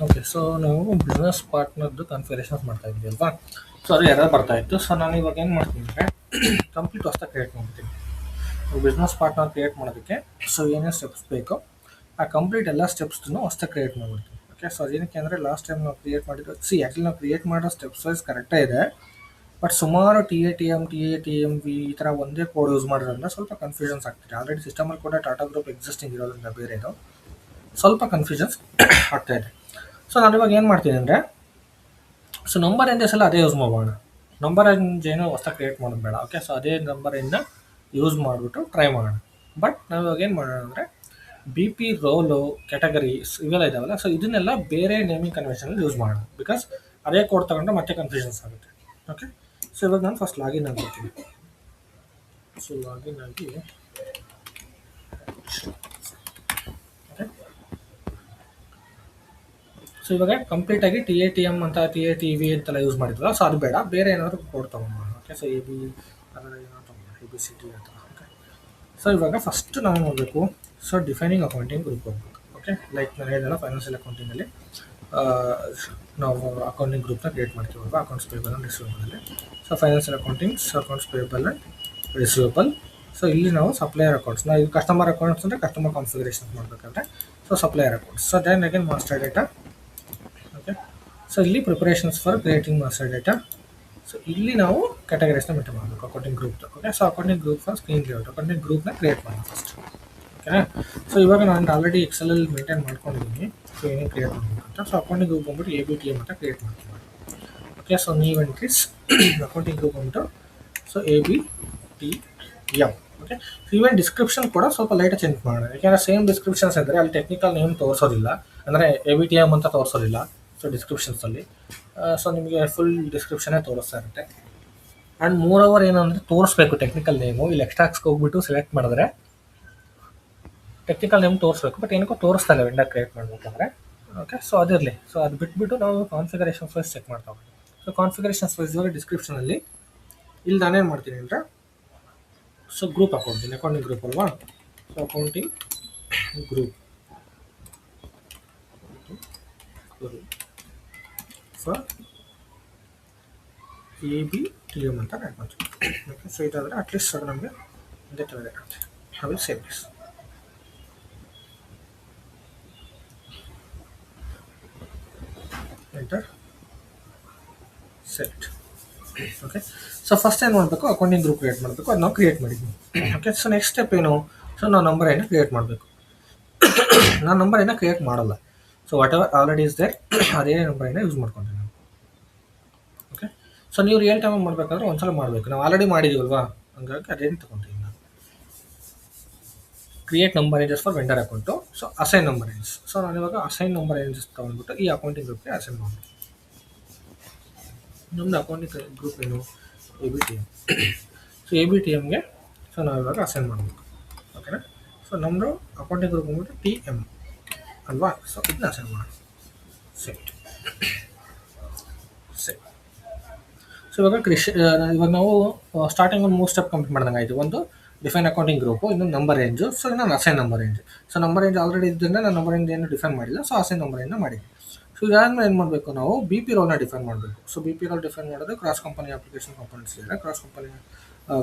Okay. So ನಾವು business ಪಾರ್ಟ್ನರ್ದು ಕನ್ಫಿಗರೇಷನ್ಸ್ ಮಾಡ್ತಾ ಇದ್ವಿ ಅಲ್ವಾ? ಸೊ ಅದು ಎರರ್ ಬರ್ತಾ ಇತ್ತು. ಸೊ ನಾನು ಇವಾಗ ಏನು ಮಾಡ್ತೀನಿ ಅಂದರೆ ಕಂಪ್ಲೀಟ್ ಹೊಸ್ದಾಗಿ ಕ್ರಿಯೇಟ್ ಮಾಡ್ತೀನಿ. ಬಿಸ್ನೆಸ್ ಪಾರ್ಟ್ನರ್ ಕ್ರಿಯೇಟ್ ಮಾಡೋದಕ್ಕೆ ಸೊ ಏನೇನು ಸ್ಟೆಪ್ಸ್ ಬೇಕು ಆ ಕಂಪ್ಲೀಟ್ ಎಲ್ಲ ಸ್ಟೆಪ್ಸ್ನು ಹೊಸ್ದಾಗಿ ಕ್ರಿಯೇಟ್ ಮಾಡ್ಬಿಡ್ತೀನಿ. ಓಕೆ. ಸೊ ಅದೇನಕ್ಕೆ ಅಂದರೆ ಲಾಸ್ಟ್ ಟೈಮ್ ನಾವು ಕ್ರಿಯೇಟ್ ಮಾಡಿದ್ದು ಆ್ಯಕ್ಚುಲಿ ನಾವು ಕ್ರಿಯೇಟ್ ಮಾಡೋ ಸ್ಟೆಪ್ಸ್ ವೈಸ್ ಕರೆಕ್ಟೇ ಇದೆ. ಬಟ್ ಸುಮಾರು T A T M V ಈ ಥರ ಒಂದೇ ಕೋಡ್ ಯೂಸ್ ಮಾಡೋದ್ರಿಂದ ಸ್ವಲ್ಪ ಕನ್ಫ್ಯೂಷನ್ಸ್ ಆಗ್ತಿದೆ. ಆಲ್ರೆಡಿ ಸಿಸ್ಟಮಲ್ಲಿ ಕೂಡ ಟಾಟಾ ಗ್ರೂಪ್ ಎಕ್ಸಿಸ್ಟಿಂಗ್ ಇರೋದ್ರಿಂದ ಬೇರೆದು ಸ್ವಲ್ಪ ಕನ್ಫ್ಯೂಷನ್ಸ್ ಆಗ್ತಾ ಇದೆ. ಸೊ ನಾನು ಇವಾಗ ಏನು ಮಾಡ್ತೀನಿ ಅಂದರೆ ಸೊ ನಂಬರ್ ರೇಂಜಸ್ ಎಲ್ಲ ಅದೇ ಯೂಸ್ ಮಾಡೋಣ. ನಂಬರ್ ರೇಂಜ್ ಏನೋ ಹೊಸ ಕ್ರಿಯೇಟ್ ಮಾಡೋದು ಬೇಡ. ಓಕೆ. ಸೊ ಅದೇ ನಂಬರ್ ರೇಂಜ್ನ ಯೂಸ್ ಮಾಡಿಬಿಟ್ಟು ಟ್ರೈ ಮಾಡೋಣ. ಬಟ್ ನಾವು ಇವಾಗ ಏನು ಮಾಡೋಣ ಅಂದರೆ ಬಿ ಪಿ ರೋಲು ಕ್ಯಾಟಗರೀಸ್ ಇವೆಲ್ಲ ಇದಾವಲ್ಲ, ಸೊ ಇದನ್ನೆಲ್ಲ ಬೇರೆ ನೇಮಿಂಗ್ ಕನ್ವೆನ್ಷನಲ್ಲಿ ಯೂಸ್ ಮಾಡೋಣ. ಬಿಕಾಸ್ ಅದೇ ಕೋಡ್ ತಗೊಂಡ್ರೆ ಮತ್ತೆ ಕನ್ಫ್ಯೂಷನ್ಸ್ ಆಗುತ್ತೆ. ಓಕೆ. ಸೊ ಇವಾಗ ನಾನು ಫಸ್ಟ್ ಲಾಗಿನ್ ಆಗ್ಬಿಡ್ತೀನಿ. ಸೊ ಲಾಗಿನ್ ಆಗಿ ಸೊ ಇವಾಗ ಕಂಪ್ಲೀಟಾಗಿ ಟಿ ಎ ಟಿ ಎಮ್ ಅಂತ ಟಿ ಎ ಟಿ ವಿ ಅಂತೆಲ್ಲ ಯೂಸ್ ಮಾಡಿದ್ವಲ್ಲ, ಸೊ ಅದು ಬೇಡ, ಬೇರೆ ಏನಾದರೂ ಕೋಡ್ ತೊಗೊಂಬೋಣ. ಓಕೆ. ಸೊ ಎ ಬಿ ಅದರ ಏನಾದ್ರು ತೊಗೊಂಬೋಣ, ABCD ಅಂತ. ಓಕೆ. ಸೊ ಇವಾಗ ಫಸ್ಟ್ ನಾವು ನೋಡಬೇಕು ಸೊ ಡಿಫೈನಿಂಗ್ ಅಕೌಂಟಿಂಗ್ ಗ್ರೂಪ್ ಹೋಗ್ಬೇಕು. ಓಕೆ. ಲೈಕ್ ನಾನು ಹೇಳಿದೆಲ್ಲ ಫೈನಾನ್ಷಿಯಲ್ ಅಕೌಂಟಿಂಗಲ್ಲಿ ನಾವು ಅಕೌಂಟಿಂಗ್ ಗ್ರೂಪ್ನ ಕ್ರಿಯೇಟ್ ಮಾಡ್ತೀವಲ್ವ, ಅಕೌಂಟ್ಸ್ ಪೇಬಲ್ ಆ್ಯಂಡ್ ರಿಸೀವಬಲಲ್ಲಿ. So financial accountings, accounts payable and receivable. So ಇಲ್ಲಿ ನಾವು ಸಪ್ಲೈಯರ್ ಅಕೌಂಟ್ಸ್, ನಾವು ಇದು ಕಸ್ಟಮರ್ ಅಕೌಂಟ್ಸ್ ಅಂದರೆ ಕಸ್ಟಮರ್ ಕಾನ್ಫಿಗರೇಷನ್ ಮಾಡಬೇಕಂದ್ರೆ so supplier accounts. So then again master data. Okay. So ಇಲ್ಲಿ preparations for creating master data. So ಇಲ್ಲಿ ನಾವು ಕ್ಯಾಟಗರೀಸ್ನ ಮೇಂಟೈನ್ ಮಾಡಬೇಕು accounting group. Okay. So accounting group for screen layout, accounting ಗ್ರೂಪ್ನ create ಮಾಡೋಣ first. ಓಕೆನಾ? So ಇವಾಗ ನಾನು ಆಲ್ರೆಡಿ ಎಕ್ಸೆಲಲ್ಲಿ ಮೇಂಟೈನ್ ಮಾಡ್ಕೊಂಡಿದ್ದೀನಿ ಸೊ ಏನೇನು ಕ್ರಿಯೇಟ್ ಮಾಡಬೇಕಂತ. ಸೊ ಅಕೌಂಟಿಂಗ್ ಗ್ರೂಪ್ ಬಂದ್ಬಿಟ್ಟು ABTM ಅಂತ ಕ್ರಿಯೇಟ್ ಮಾಡ್ತೀನಿ. Okay. So new entries accounting group ಬಂದ್ಬಿಟ್ಟು so ABTM. Okay. So even description ಕೂಡ ಸ್ವಲ್ಪ ಲೈಟಾಗಿ ಚೇಂಜ್ ಮಾಡೋಣ. ಯಾಕೆಂದರೆ ಸೇಮ್ ಡಿಸ್ಕ್ರಿಪ್ಷನ್ಸ್ ಇದ್ದರೆ ಅಲ್ಲಿ ಟೆಕ್ನಿಕಲ್ ನೇಮ್ ತೋರಿಸೋದಿಲ್ಲ, ಅಂದರೆ ABTM ಅಂತ ತೋರಿಸೋದಿಲ್ಲ. ಸೊ ಡಿಸ್ಕ್ರಿಪ್ಷನ್ಸಲ್ಲಿ ಸೊ ನಿಮಗೆ ಫುಲ್ ಡಿಸ್ಕ್ರಿಪ್ಷನ್ನೇ ತೋರಿಸ್ತಾ ಇರುತ್ತೆ. ಆ್ಯಂಡ್ ಮೋರ್ ಓವರ್ ಏನಂದರೆ ತೋರಿಸ್ಬೇಕು ಟೆಕ್ನಿಕಲ್ ನೇಮು. ಇಲ್ಲಿ ಎಕ್ಸ್ಟ್ರಾಕ್ಸ್ಗೆ ಹೋಗ್ಬಿಟ್ಟು ಸೆಲೆಕ್ಟ್ ಮಾಡಿದ್ರೆ ಟೆಕ್ನಿಕಲ್ ನೇಮ್ ತೋರಿಸ್ಬೇಕು, ಬಟ್ ಏನಕ್ಕೂ ತೋರಿಸ್ತಾ ಇಲ್ಲ ವೆಂಡರ್ ಕ್ರಿಯೇಟ್ ಮಾಡಬೇಕಂದ್ರೆ. ಓಕೆ. ಸೊ ಅದಿರಲಿ. ಸೊ ಅದು ಬಿಟ್ಬಿಟ್ಟು ನಾವು ಕಾನ್ಫಿಗರೇಷನ್ಸ್ ವೈಸ್ ಚೆಕ್ ಮಾಡ್ತಾ ಹೋಗೋಣ. ಸೊ ಕಾನ್ಫಿಗರೇಷನ್ಸ್ ವೈಸ್ ಇವಾಗ ಡಿಸ್ಕ್ರಿಪ್ಷನಲ್ಲಿ ಇಲ್ಲಿ ನಾನೇನು ಮಾಡ್ತೀನಿ ಅಂದರೆ ಸೊ ಗ್ರೂಪ್ ಹಾಕೊಡ್ತೀನಿ, ಅಕೌಂಟಿಂಗ್ ಗ್ರೂಪ್ ಅಲ್ವಾ. So accounting group for ABTM ಅಂತ ಆ್ಯಡ್ ಮಾಡ್ತೀವಿ. ಓಕೆ. ಸೊ ಇದಾದರೆ ಅಟ್ಲೀಸ್ಟ್ ಅದು ನಮಗೆ ಒಂದೇ ಥರ ಇರುತ್ತೆ. I will save this. Enter, set. Okay. So first ಏನು ಮಾಡಬೇಕು, ಅಕೌಂಟಿಂಗ್ ಗ್ರೂಪ್ ಕ್ರಿಯೇಟ್ ಮಾಡಬೇಕು. ಅದು ನಾವು ಕ್ರಿಯೇಟ್ ಮಾಡಿದ್ವಿ. ಓಕೆ. ಸೊ ನೆಕ್ಸ್ಟ್ ಸ್ಟೆಪ್ ಏನು, ಸೊ ನಾವು ನಂಬರ್ ಏನೋ ಕ್ರಿಯೇಟ್ ಮಾಡಬೇಕು. ನಾನು ನಂಬರ್ ಏನೋ ಕ್ರಿಯೇಟ್ ಮಾಡಲ್ಲ. So whatever already is there ಅದೇ ನಂಬರ್ ಏನೋ ಯೂಸ್ ಮಾಡ್ಕೊತೀನಿ ನಾನು. ಓಕೆ. ಸೊ ನೀವು ರಿಯಲ್ ಟೈಮ್ ಮಾಡಬೇಕಾದ್ರೆ ಒಂದ್ಸಲ ಮಾಡಬೇಕು. ನಾವು ಆಲ್ರೆಡಿ ಮಾಡಿದ್ದೀವಲ್ವಾ, ಹಂಗಾಗಿ ಅದೇನು ತೊಗೊತೀನಿ ನಾನು. Create number ranges for vendor account. So assign number ranges. So ನಾನು ಇವಾಗ ಅಸೈನ್ ನಂಬರ್ ರೇಂಜಸ್ ತೊಗೊಂಡ್ಬಿಟ್ಟು ಈ ಅಕೌಂಟಿಂಗ್ ಗ್ರೂಪ್ಗೆ ಅಸೈನ್ ಮಾಡ್ತೀನಿ. ನಮ್ಮದು ಅಕೌಂಟಿಂಗ್ ಗ್ರೂಪ್ ಏನು, ABTM. ಸೊ ABTMಗೆ ಸೊ ನಾವು ಇವಾಗ ಅಸೈನ್ ಮಾಡಬೇಕು. ಓಕೆನಾ? ಸೊ ನಮ್ಮದು ಅಕೌಂಟಿಂಗ್ ಗ್ರೂಪ್ ಬಂದ್ಬಿಟ್ಟು TM ಅಲ್ವಾ. ಸೊ ಇದನ್ನ ಅಸೈನ್ ಮಾಡೋಣ. ಸೆಟ್. ಸೊ ಇವಾಗ ಇವಾಗ ನಾವು ಸ್ಟಾರ್ಟಿಂಗ್ ಒಂದು 3 ಸ್ಟೆಪ್ ಕಂಪ್ಲೀಟ್ ಮಾಡ್ದಂಗೆ ಆಯಿತು. ಒಂದು ಡಿಫೈನ್ ಅಕೌಂಟಿಂಗ್ ಗ್ರೂಪು, ಇನ್ನೊಂದು ನಂಬರ್ ರೇಂಜು. ಸೊ ಇನ್ನೊಂದು assign number range. So number range already ಇದ್ದರಿಂದ ನಾನು ನಂಬರ್ ರೇಂಜ್ ಏನು ಡಿಫೈನ್ ಮಾಡಿಲ್ಲ. ಸೊ ಅಸೈನ್ ನಂಬರ್ ರೇಂಜ್ನ ಮಾಡಿದ್ವಿ. ಸೊ ಇದಾದ್ಮೇಲೆ ಏನು ಮಾಡಬೇಕು, ನಾವು BP ರೋಲ್ನ ಡಿಫೈನ್ ಮಾಡಬೇಕು. ಸೊ BP ರೋಲ್ ಡಿಫೈನ್ ಮಾಡೋದು ಕ್ರಾಸ್ ಕಂಪನಿ ಅಪ್ಲಿಕೇಶನ್ ಕಾಂಪೊನೆಂಟ್ಸ್ ಇದೆ, ಕ್ರಾಸ್ ಕಂಪನಿ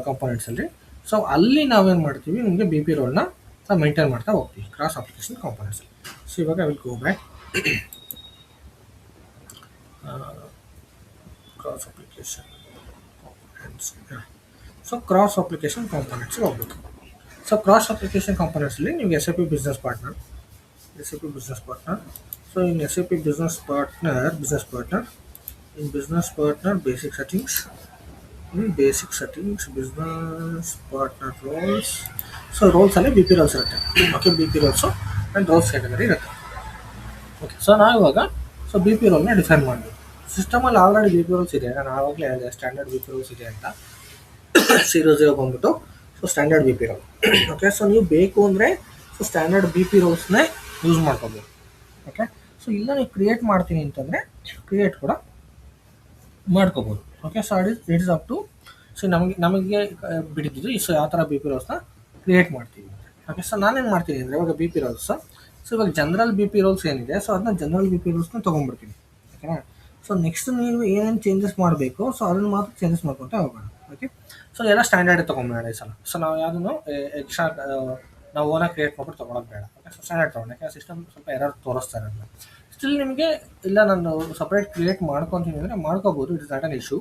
ಕಾಂಪೊನೆಂಟ್ಸಲ್ಲಿ. ಸೊ ಅಲ್ಲಿ ನಾವೇನು ಮಾಡ್ತೀವಿ, ನಿಮಗೆ BP ರೋಲ್ನ ನಾವು ಮೇಂಟೈನ್ ಮಾಡ್ತಾ ಹೋಗ್ತೀವಿ ಕ್ರಾಸ್ ಅಪ್ಲಿಕೇಶನ್ ಕಾಂಪೊನೆಂಟ್ಸಲ್ಲಿ. ಸೊ ಇವಾಗ I will go back cross application components. So cross application ಕಾಂಪೊನೆಂಟ್ಸ್ಗೆ ಹೋಗ್ಬೇಕು. ಸೊ ಕ್ರಾಸ್ ಅಪ್ಲಿಕೇಶನ್ ಕಾಂಪೊನೆಂಟ್ಸಲ್ಲಿ ನಿಮಗೆ SAP business partner. So in SAP business partner, in business partner basic settings, business partner roles. So ರೋಲ್ಸಲ್ಲಿ BP roles ಇರುತ್ತೆ. Okay. BP roles and roles category ಇರುತ್ತೆ. Okay. So ನಾವು ಇವಾಗ so BP ರೋಲ್ನ define ಮಾಡಬೇಕು. ಸಿಸ್ಟಮಲ್ಲಿ already BP rolls ಇದೆ. ನಾನು ಆವಾಗಲೇ ಹೇಳಿದೆ ಸ್ಟ್ಯಾಂಡರ್ಡ್ BP ರೋಲ್ಸ್ ಇದೆ ಅಂತ. 00 ಬಂದ್ಬಿಟ್ಟು so standard BP role. Okay. So ನೀವು ಬೇಕು ಅಂದರೆ ಸೊ ಸ್ಟ್ಯಾಂಡರ್ಡ್ BP ರೋಲ್ಸ್ನೇ ಯೂಸ್ ಮಾಡ್ಕೋಬೋದು. ಓಕೆ. ಸೊ ಇಲ್ಲ ನೀವು ಕ್ರಿಯೇಟ್ ಮಾಡ್ತೀನಿ ಅಂತಂದರೆ ಕ್ರಿಯೇಟ್ ಕೂಡ ಮಾಡ್ಕೋಬೋದು. Okay. So it is up to so ನಮಗೆ ಬಿಟ್ಟಿದ್ದು ಸೊ ಯಾವ ಥರ BP ರೋಲ್ಸ್ನ ಕ್ರಿಯೇಟ್ ಮಾಡ್ತೀವಿ. ಓಕೆ. ಸೊ ನಾನೇನು ಮಾಡ್ತೀನಿ ಅಂದರೆ ಇವಾಗ BP ರೋಲ್ಸ್ ಸೊ ಇವಾಗ ಜನರಲ್ ಬಿ ಪಿ ರೋಲ್ಸ್ ಏನಿದೆ, ಸೊ ಅದನ್ನ ಜನರಲ್ ಬಿ ಪಿ ರೋಲ್ಸ್ನ ತೊಗೊಂಡ್ಬಿಡ್ತೀನಿ. ಓಕೆನಾ. ಸೊ ನೆಕ್ಸ್ಟ್ ನೀವು ಏನೇನು ಚೇಂಜಸ್ ಮಾಡಬೇಕು, ಸೊ ಅದನ್ನು ಮಾತ್ರ ಚೇಂಜಸ್ ಮಾಡ್ಕೊತ ಹೋಗೋಣ. ಓಕೆ. ಸೊ ಎಲ್ಲ ಸ್ಟ್ಯಾಂಡರ್ಡ್ ತೊಗೊಂಬೇಡ ಈ ಸಲ. ಸೊ ನಾವು ಯಾವುದನ್ನು ಎಕ್ಸ್ಟ್ರಾ ನಾವು ಓನಾಗಿ ಕ್ರಿಯೇಟ್ ಮಾಡ್ಬಿಟ್ಟು ತೊಗೊಳೋದು ಬೇಡ. ಓಕೆ. ಸೊ ಸ್ಟ್ಯಾಂಡರ್ಡ್ ತೊಗೊಂಡು, ಯಾಕಂದರೆ ಸಿಸ್ಟಮ್ ಸ್ವಲ್ಪ ಎರರ್ ತೋರಿಸ್ತಾ ಇರೋಲ್ಲ. ಸ್ಟಿಲ್ ನಿಮಗೆ ಇಲ್ಲ ನಾನು ಸಪ್ರೇಟ್ ಕ್ರಿಯೇಟ್ ಮಾಡ್ಕೊತೀನಿ ಅಂದರೆ ಮಾಡ್ಕೋಬೋದು, it is not an issue.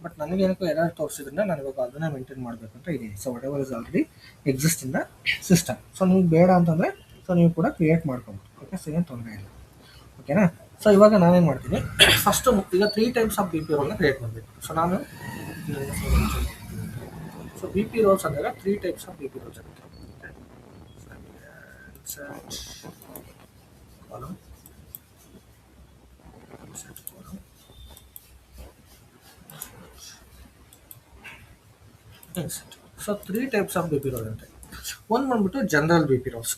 But ನನಗೇನಕ್ಕೂ ಎರರ್ ತೋರಿಸಿದ್ರಿಂದ ನಾನು ಇವಾಗ ಅದನ್ನೇ ಮೇಂಟೈನ್ ಮಾಡಬೇಕು ಅಂತ ಇದೀನಿ. So whatever is already exist in the system. So ನಿಮ್ಗೆ ಬೇಡ ಅಂತಂದರೆ ಸೊ ನೀವು ಕೂಡ ಕ್ರಿಯೇಟ್ ಮಾಡ್ಕೊಬೋದು. ಓಕೆ. ಸೊ ಏನು ತೊಂದರೆ ಇಲ್ಲ. ಓಕೆನಾ. ಸೊ ಇವಾಗ ನಾನೇನು ಮಾಡ್ತೀನಿ, ಫಸ್ಟು ಈಗ 3 ಟೈಪ್ಸ್ ಆಫ್ ಬಿ ಪಿ ರೋಲ್ನ ಕ್ರಿಯೇಟ್ ಮಾಡಬೇಕು. ಸೊ ನಾನು ಸೊ ಬಿ ಪಿ ರೋಲ್ಸ್ ಅಂದಾಗ 3 types of B P roles ಇರುತ್ತೆ. So 3 types of B P role ಅಂತ. ಒಂದು ಬಂದ್ಬಿಟ್ಟು general B P roles.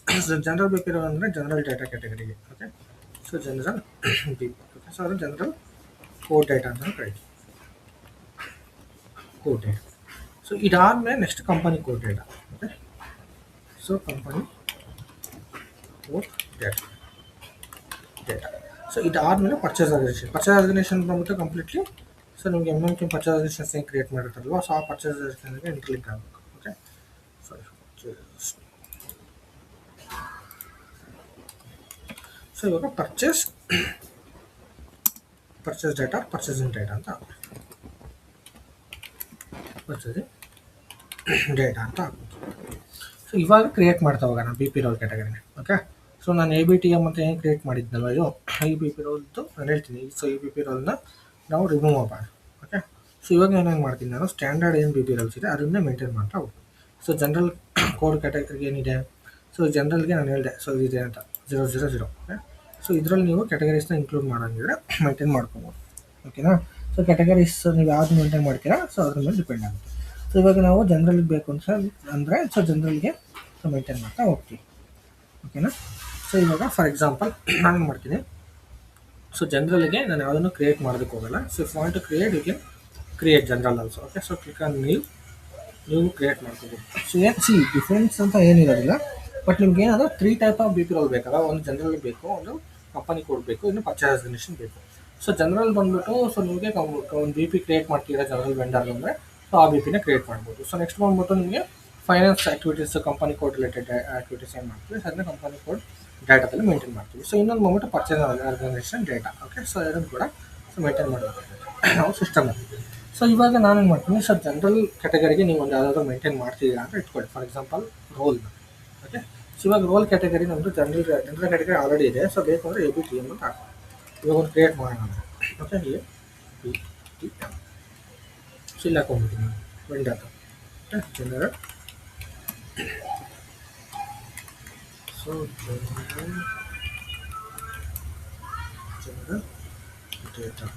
General B P role ಅಂದರೆ ಜನರಲ್ ಡೇಟಾ ಕ್ಯಾಟಗರಿಗೆ. Okay. So general B P. Okay. So ಅದು general code data ಅಂತ ಕರೀತೀವಿ. Code data. So ಇದಾದಮೇಲೆ next company code data. Okay. So company code data. So ಇದಾದಮೇಲೆ purchase organisation ಬಂದ್ಬಿಟ್ಟು completely so ನಿಮಗೆ um purchase organisations ಏನು create ಮಾಡಿರ್ತಾರಲ್ವ, so ಆ ಪರ್ಚೇಸ್ ಆರ್ಗನೈಸೇಷನ್ಗೆ ಇಂಟರ್ಲಿಂಕ್ ಆಗಬೇಕು. ಓಕೆ. ಸೊ ಇವಾಗ ಪರ್ಚೇಸ್ ಡೇಟಾ, ಪರ್ಚೇಸಿಂಗ್ ಡೇಟಾ ಅಂತ ಪರ್ಚೇಸಿಂಗ್ ಡೇಟಾ ಅಂತ ಆಗ್ಬೋದು. ಸೊ ಇವಾಗ ಕ್ರಿಯೇಟ್ ಮಾಡ್ತಾ ಹೋಗೋಣ ಬಿ ಪಿ ರೋಲ್ ಕ್ಯಾಟಗರಿನ. ಓಕೆ. ಸೊ ನಾನು ಎ ಬಿ ಟಿ ಎಮ್ ಅಂತ ಏನು ಕ್ರಿಯೇಟ್ ಮಾಡಿದ್ನಲ್ವ, ಇದು ಈ ಬಿ ಪಿ ರೋಲ್ದು ನಾನು ಹೇಳ್ತೀನಿ. ಸೊ ಈ ಬಿ ಪಿ ರೋಲ್ನ ನಾವು ರಿಮೂವ್ ಮಾಡೋಣ. ಓಕೆ. ಸೊ ಇವಾಗ ಏನೇನು ಮಾಡ್ತೀನಿ, ನಾನು ಸ್ಟ್ಯಾಂಡರ್ಡ್ ಏನು ಬಿ ಪಿ ರೋಲ್ಸ್ ಇದೆ ಅದನ್ನೇ ಮೇಂಟೈನ್ ಮಾಡ್ತಾ ಹೋಗ್ತೀನಿ. ಸೊ ಜನರಲ್ ಕೋಡ್ ಕ್ಯಾಟಗರಿ ಏನಿದೆ, ಸೊ ಜನರಲ್ಗೆ ನಾನು ಹೇಳಿದೆ ಸೊ ಇದೆ ಅಂತ 000. ಓಕೆ. ಸೊ ಇದರಲ್ಲಿ ನೀವು ಕ್ಯಾಟಗರೀಸ್ನ ಇನ್ಕ್ಲೂಡ್ ಮಾಡೋಂಗಿದ್ರೆ ಮೇಂಟೈನ್ ಮಾಡ್ಕೊಬೋದು. ಓಕೆನಾ. ಸೊ ಕ್ಯಾಟಗರೀಸ್ ನೀವು ಯಾವ್ದು ಮೇಂಟೈನ್ ಮಾಡ್ತೀರಾ ಸೊ ಅದ್ರ ಮೇಲೆ ಡಿಪೆಂಡ್ ಆಗುತ್ತೆ. ಸೊ ಇವಾಗ ನಾವು ಜನರಲ್ಗೆ ಬೇಕು ಅಂತ ಅಂದರೆ ಸೊ ಜನರಲ್ಗೆ ಸೊ ಮೇಂಟೈನ್ ಮಾಡ್ತಾ ಹೋಗ್ತೀವಿ. ಓಕೆನಾ. ಸೊ ಇವಾಗ ಫಾರ್ ಎಕ್ಸಾಂಪಲ್ ನಾನು ಮಾಡ್ತೀನಿ, ಸೊ ಜನರಲ್ಗೆ ನಾನು ಯಾವುದನ್ನು ಕ್ರಿಯೇಟ್ ಮಾಡೋದಕ್ಕೆ ಹೋಗಲ್ಲ. So if want to create you can create general also. Okay. So click on ನೀವು ಕ್ರಿಯೇಟ್ ಮಾಡ್ಕೋಬೋದು. ಸೊ ಏನು ಡಿಫ್ರೆನ್ಸ್ ಅಂತ ಏನಿರೋದಿಲ್ಲ, ಬಟ್ ನಿಮ್ಗೆ ಏನಾದರೂ 3 type of B P role ಬೇಕಲ್ಲ, ಒಂದು ಜನರಲ್ ಬೇಕು, ಒಂದು ಕಂಪನಿ ಕೋಡ್ ಬೇಕು, ಇನ್ನು ಪರ್ಚೇಸ್ ಆರ್ಗನೈಸೇಷನ್ ಬೇಕು. ಸೊ ಜನರಲ್ ಬಂದ್ಬಿಟ್ಟು ಸೊ ನಿಮಗೆ ಒಂದು ಬಿ ಪಿ ಕ್ರಿಯೇಟ್ ಮಾಡ್ತೀರಾ ಜನರಲ್ ವೆಂಡರ್ ಅಂದರೆ ಸೊ ಆ ಬಿ ಪಿನ ಕ್ರಿಯೇಟ್ ಮಾಡ್ಬೋದು. ಸೊ ನೆಕ್ಸ್ಟ್ ಬಂದ್ಬಿಟ್ಟು ನಿಮಗೆ finance activities, company code related activities ಏನು ಮಾಡ್ತೀವಿ ಅದನ್ನ ಕಂಪನಿ ಕೋಡ್ ಡೇಟಾದಲ್ಲಿ ಮೇಂಟೈನ್ ಮಾಡ್ತೀವಿ. ಸೊ ಇನ್ನೊಂದು ಬಂದ್ಬಿಟ್ಟು purchase organisation data. Okay. So ಇದನ್ನು ಕೂಡ ಸೊ ಮೇಂಟೈನ್ ಮಾಡಬೇಕು ನಾವು ಸಿಸ್ಟಮ್. ಸೊ ಇವಾಗ ನಾನೇನು ಮಾಡ್ತೀನಿ, ಸೊ ಜನರಲ್ ಕ್ಯಾಟಗರಿಗೆ ನೀವು ಒಂದು ಯಾವುದಾದ್ರೂ ಮೇಂಟೈನ್ ಮಾಡ್ತಿದ್ದೀರಾ ಅಂತ ಇಟ್ಕೊಳ್ಳಿ. ಫಾರ್ ಎಕ್ಸಾಂಪಲ್ ರೋಲ್ನ. ಓಕೆ. ಸೊ ಇವಾಗ ರೋಲ್ ಕ್ಯಾಟಗರಿ ನಮ್ಮದು ಜನರಲ್ ಕ್ಯಾಟಗರಿ ಆಲ್ರೆಡಿ ಇದೆ. ಸೊ ಬೇಕು ಅಂದರೆ ಎ ಬಿ ಟಿ ಎಮ್ ಅಂತ ಹಾಕಿ ಇವಾಗ ಒಂದು ಕ್ರಿಯೇಟ್ ಮಾಡೋಣ. Okay. A B T M. So ಇಲ್ಲಿ ಹಾಕೊಂಡ್ಬಿಡ್ತೀನಿ vendor. Okay. General. So general data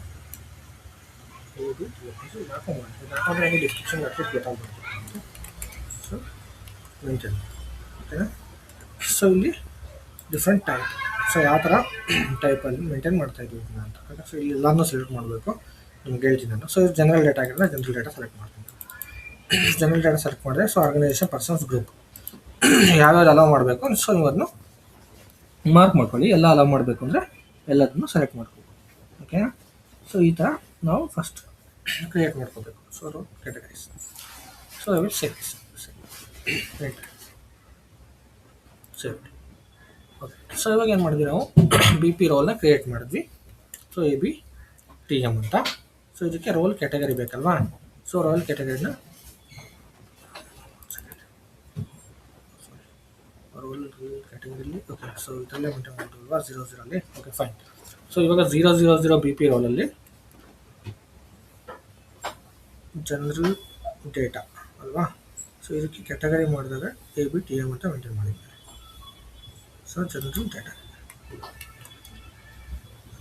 A B T M. So ಹಾಕೊಂಡ್ರೆ ನಿಮಗೆ ಡಿಸ್ಕ್ರಿಪ್ಷನ್ ಅಟ್ಲೀಸ್ಟ್ ಗೊತ್ತಾಗ್ಬಿಡುತ್ತೆ. So maintain. ಓಕೆನಾ. ಸೊ ಇಲ್ಲಿ ಡಿಫ್ರೆಂಟ್ ಟೈಪ್, ಸೊ ಯಾವ ಥರ ಟೈಪಲ್ಲಿ ಮೇಂಟೈನ್ ಮಾಡ್ತಾಯಿದ್ದೀವಿ ಅಂತ. ಓಕೆ. ಸೊ ಇಲ್ಲಿ ಎಲ್ಲನೂ ಸೆಲೆಕ್ಟ್ ಮಾಡಬೇಕು, ನಿಮ್ಗೆ ಹೇಳ್ತೀನಿ ನಾನು. ಸೊ ಜನರಲ್ ಡೇಟಾ ಆಗಿದ್ರೆ ಜನರಲ್ ಡೇಟಾ ಸೆಲೆಕ್ಟ್ ಮಾಡ್ತೀನಿ. ಜನರಲ್ ಡೇಟಾ ಸೆಲೆಕ್ಟ್ ಮಾಡಿದ್ರೆ ಸೊ ಆರ್ಗನೈಸೇಷನ್ ಪರ್ಸನ್ಸ್ ಗ್ರೂಪ್ ಯಾವ್ಯಾವ್ದು ಅಲೋ ಮಾಡಬೇಕು ಸೊ ನೀವು ಅದನ್ನು ಮಾರ್ಕ್ ಮಾಡ್ಕೊಳ್ಳಿ. ಎಲ್ಲ ಅಲೋ ಮಾಡಬೇಕು ಅಂದರೆ ಎಲ್ಲದನ್ನು ಸೆಲೆಕ್ಟ್ ಮಾಡ್ಕೋಬೇಕು. ಓಕೆನಾ. ಸೊ ಈ ಥರ ನಾವು ಫಸ್ಟ್ ಕ್ರಿಯೇಟ್ ಮಾಡ್ಕೋಬೇಕು. So role categories. So I will set safety. Okay. So ಇವಾಗ ಏನು ಮಾಡಿದ್ವಿ, ನಾವು ಬಿ ಪಿ ರೋಲ್ನ ಕ್ರಿಯೇಟ್ ಮಾಡಿದ್ವಿ. So A B T M ಅಂತ. ಸೊ ಇದಕ್ಕೆ ರೋಲ್ ಕ್ಯಾಟಗರಿ ಬೇಕಲ್ವಾ. ಸೊ ರೋಲ್ ಕ್ಯಾಟಗರಿನ ರೋಲ್ ಕ್ಯಾಟಗರಿಲಿ ಓಕೆ. ಸೊ ಇದರಲ್ಲೇ ಮೇಂಟೈನ್ ಮಾಡಿದ್ವಲ್ವಾ 00ಅಲ್ಲಿ. Okay fine. ಸೊ ಇವಾಗ 000 ಬಿ ಪಿ ರೋಲಲ್ಲಿ ಜನರಲ್ ಡೇಟಾ ಅಲ್ವಾ. ಸೊ ಇದಕ್ಕೆ ಕ್ಯಾಟಗರಿ ಮಾಡಿದಾಗ ಎ ಬಿ ಟಿ ಎಮ್ ಅಂತ ಮೇಂಟೈನ್ ಮಾಡಿದ್ದಾರೆ. So general data.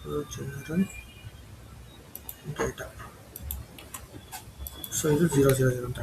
So general data. So ಇದು 000 ಅಂತ.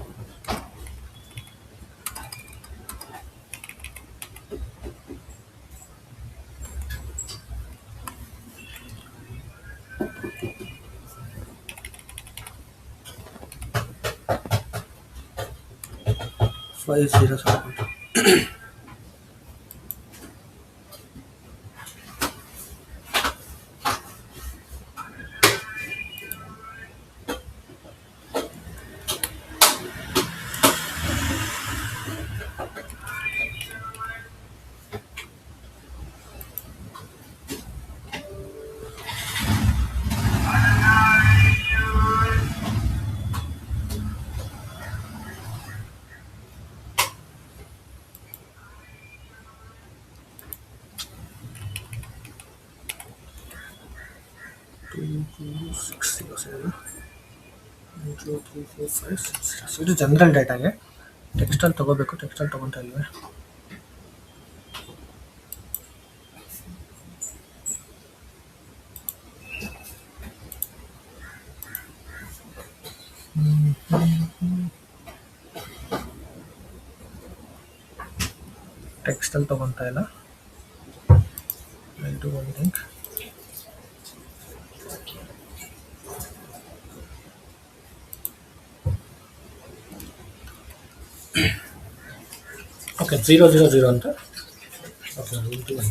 2260 1 2 3 4 5 6 ಇದು ಜನರಲ್ ಡೇಟಾಗೆ ಟೆಕ್ಸ್ಟಲ್ಲಿ ತೊಗೋಬೇಕು, ಟೆಕ್ಸ್ಟಲ್ಲಿ ತೊಗೊತಾ ಇಲ್ವೇ? ಟೆಕ್ಸ್ಟಲ್ಲಿ ತೊಗೊತಾ ಇಲ್ಲ. I do one think. Okay 000 ಅಂತ. Okay into 1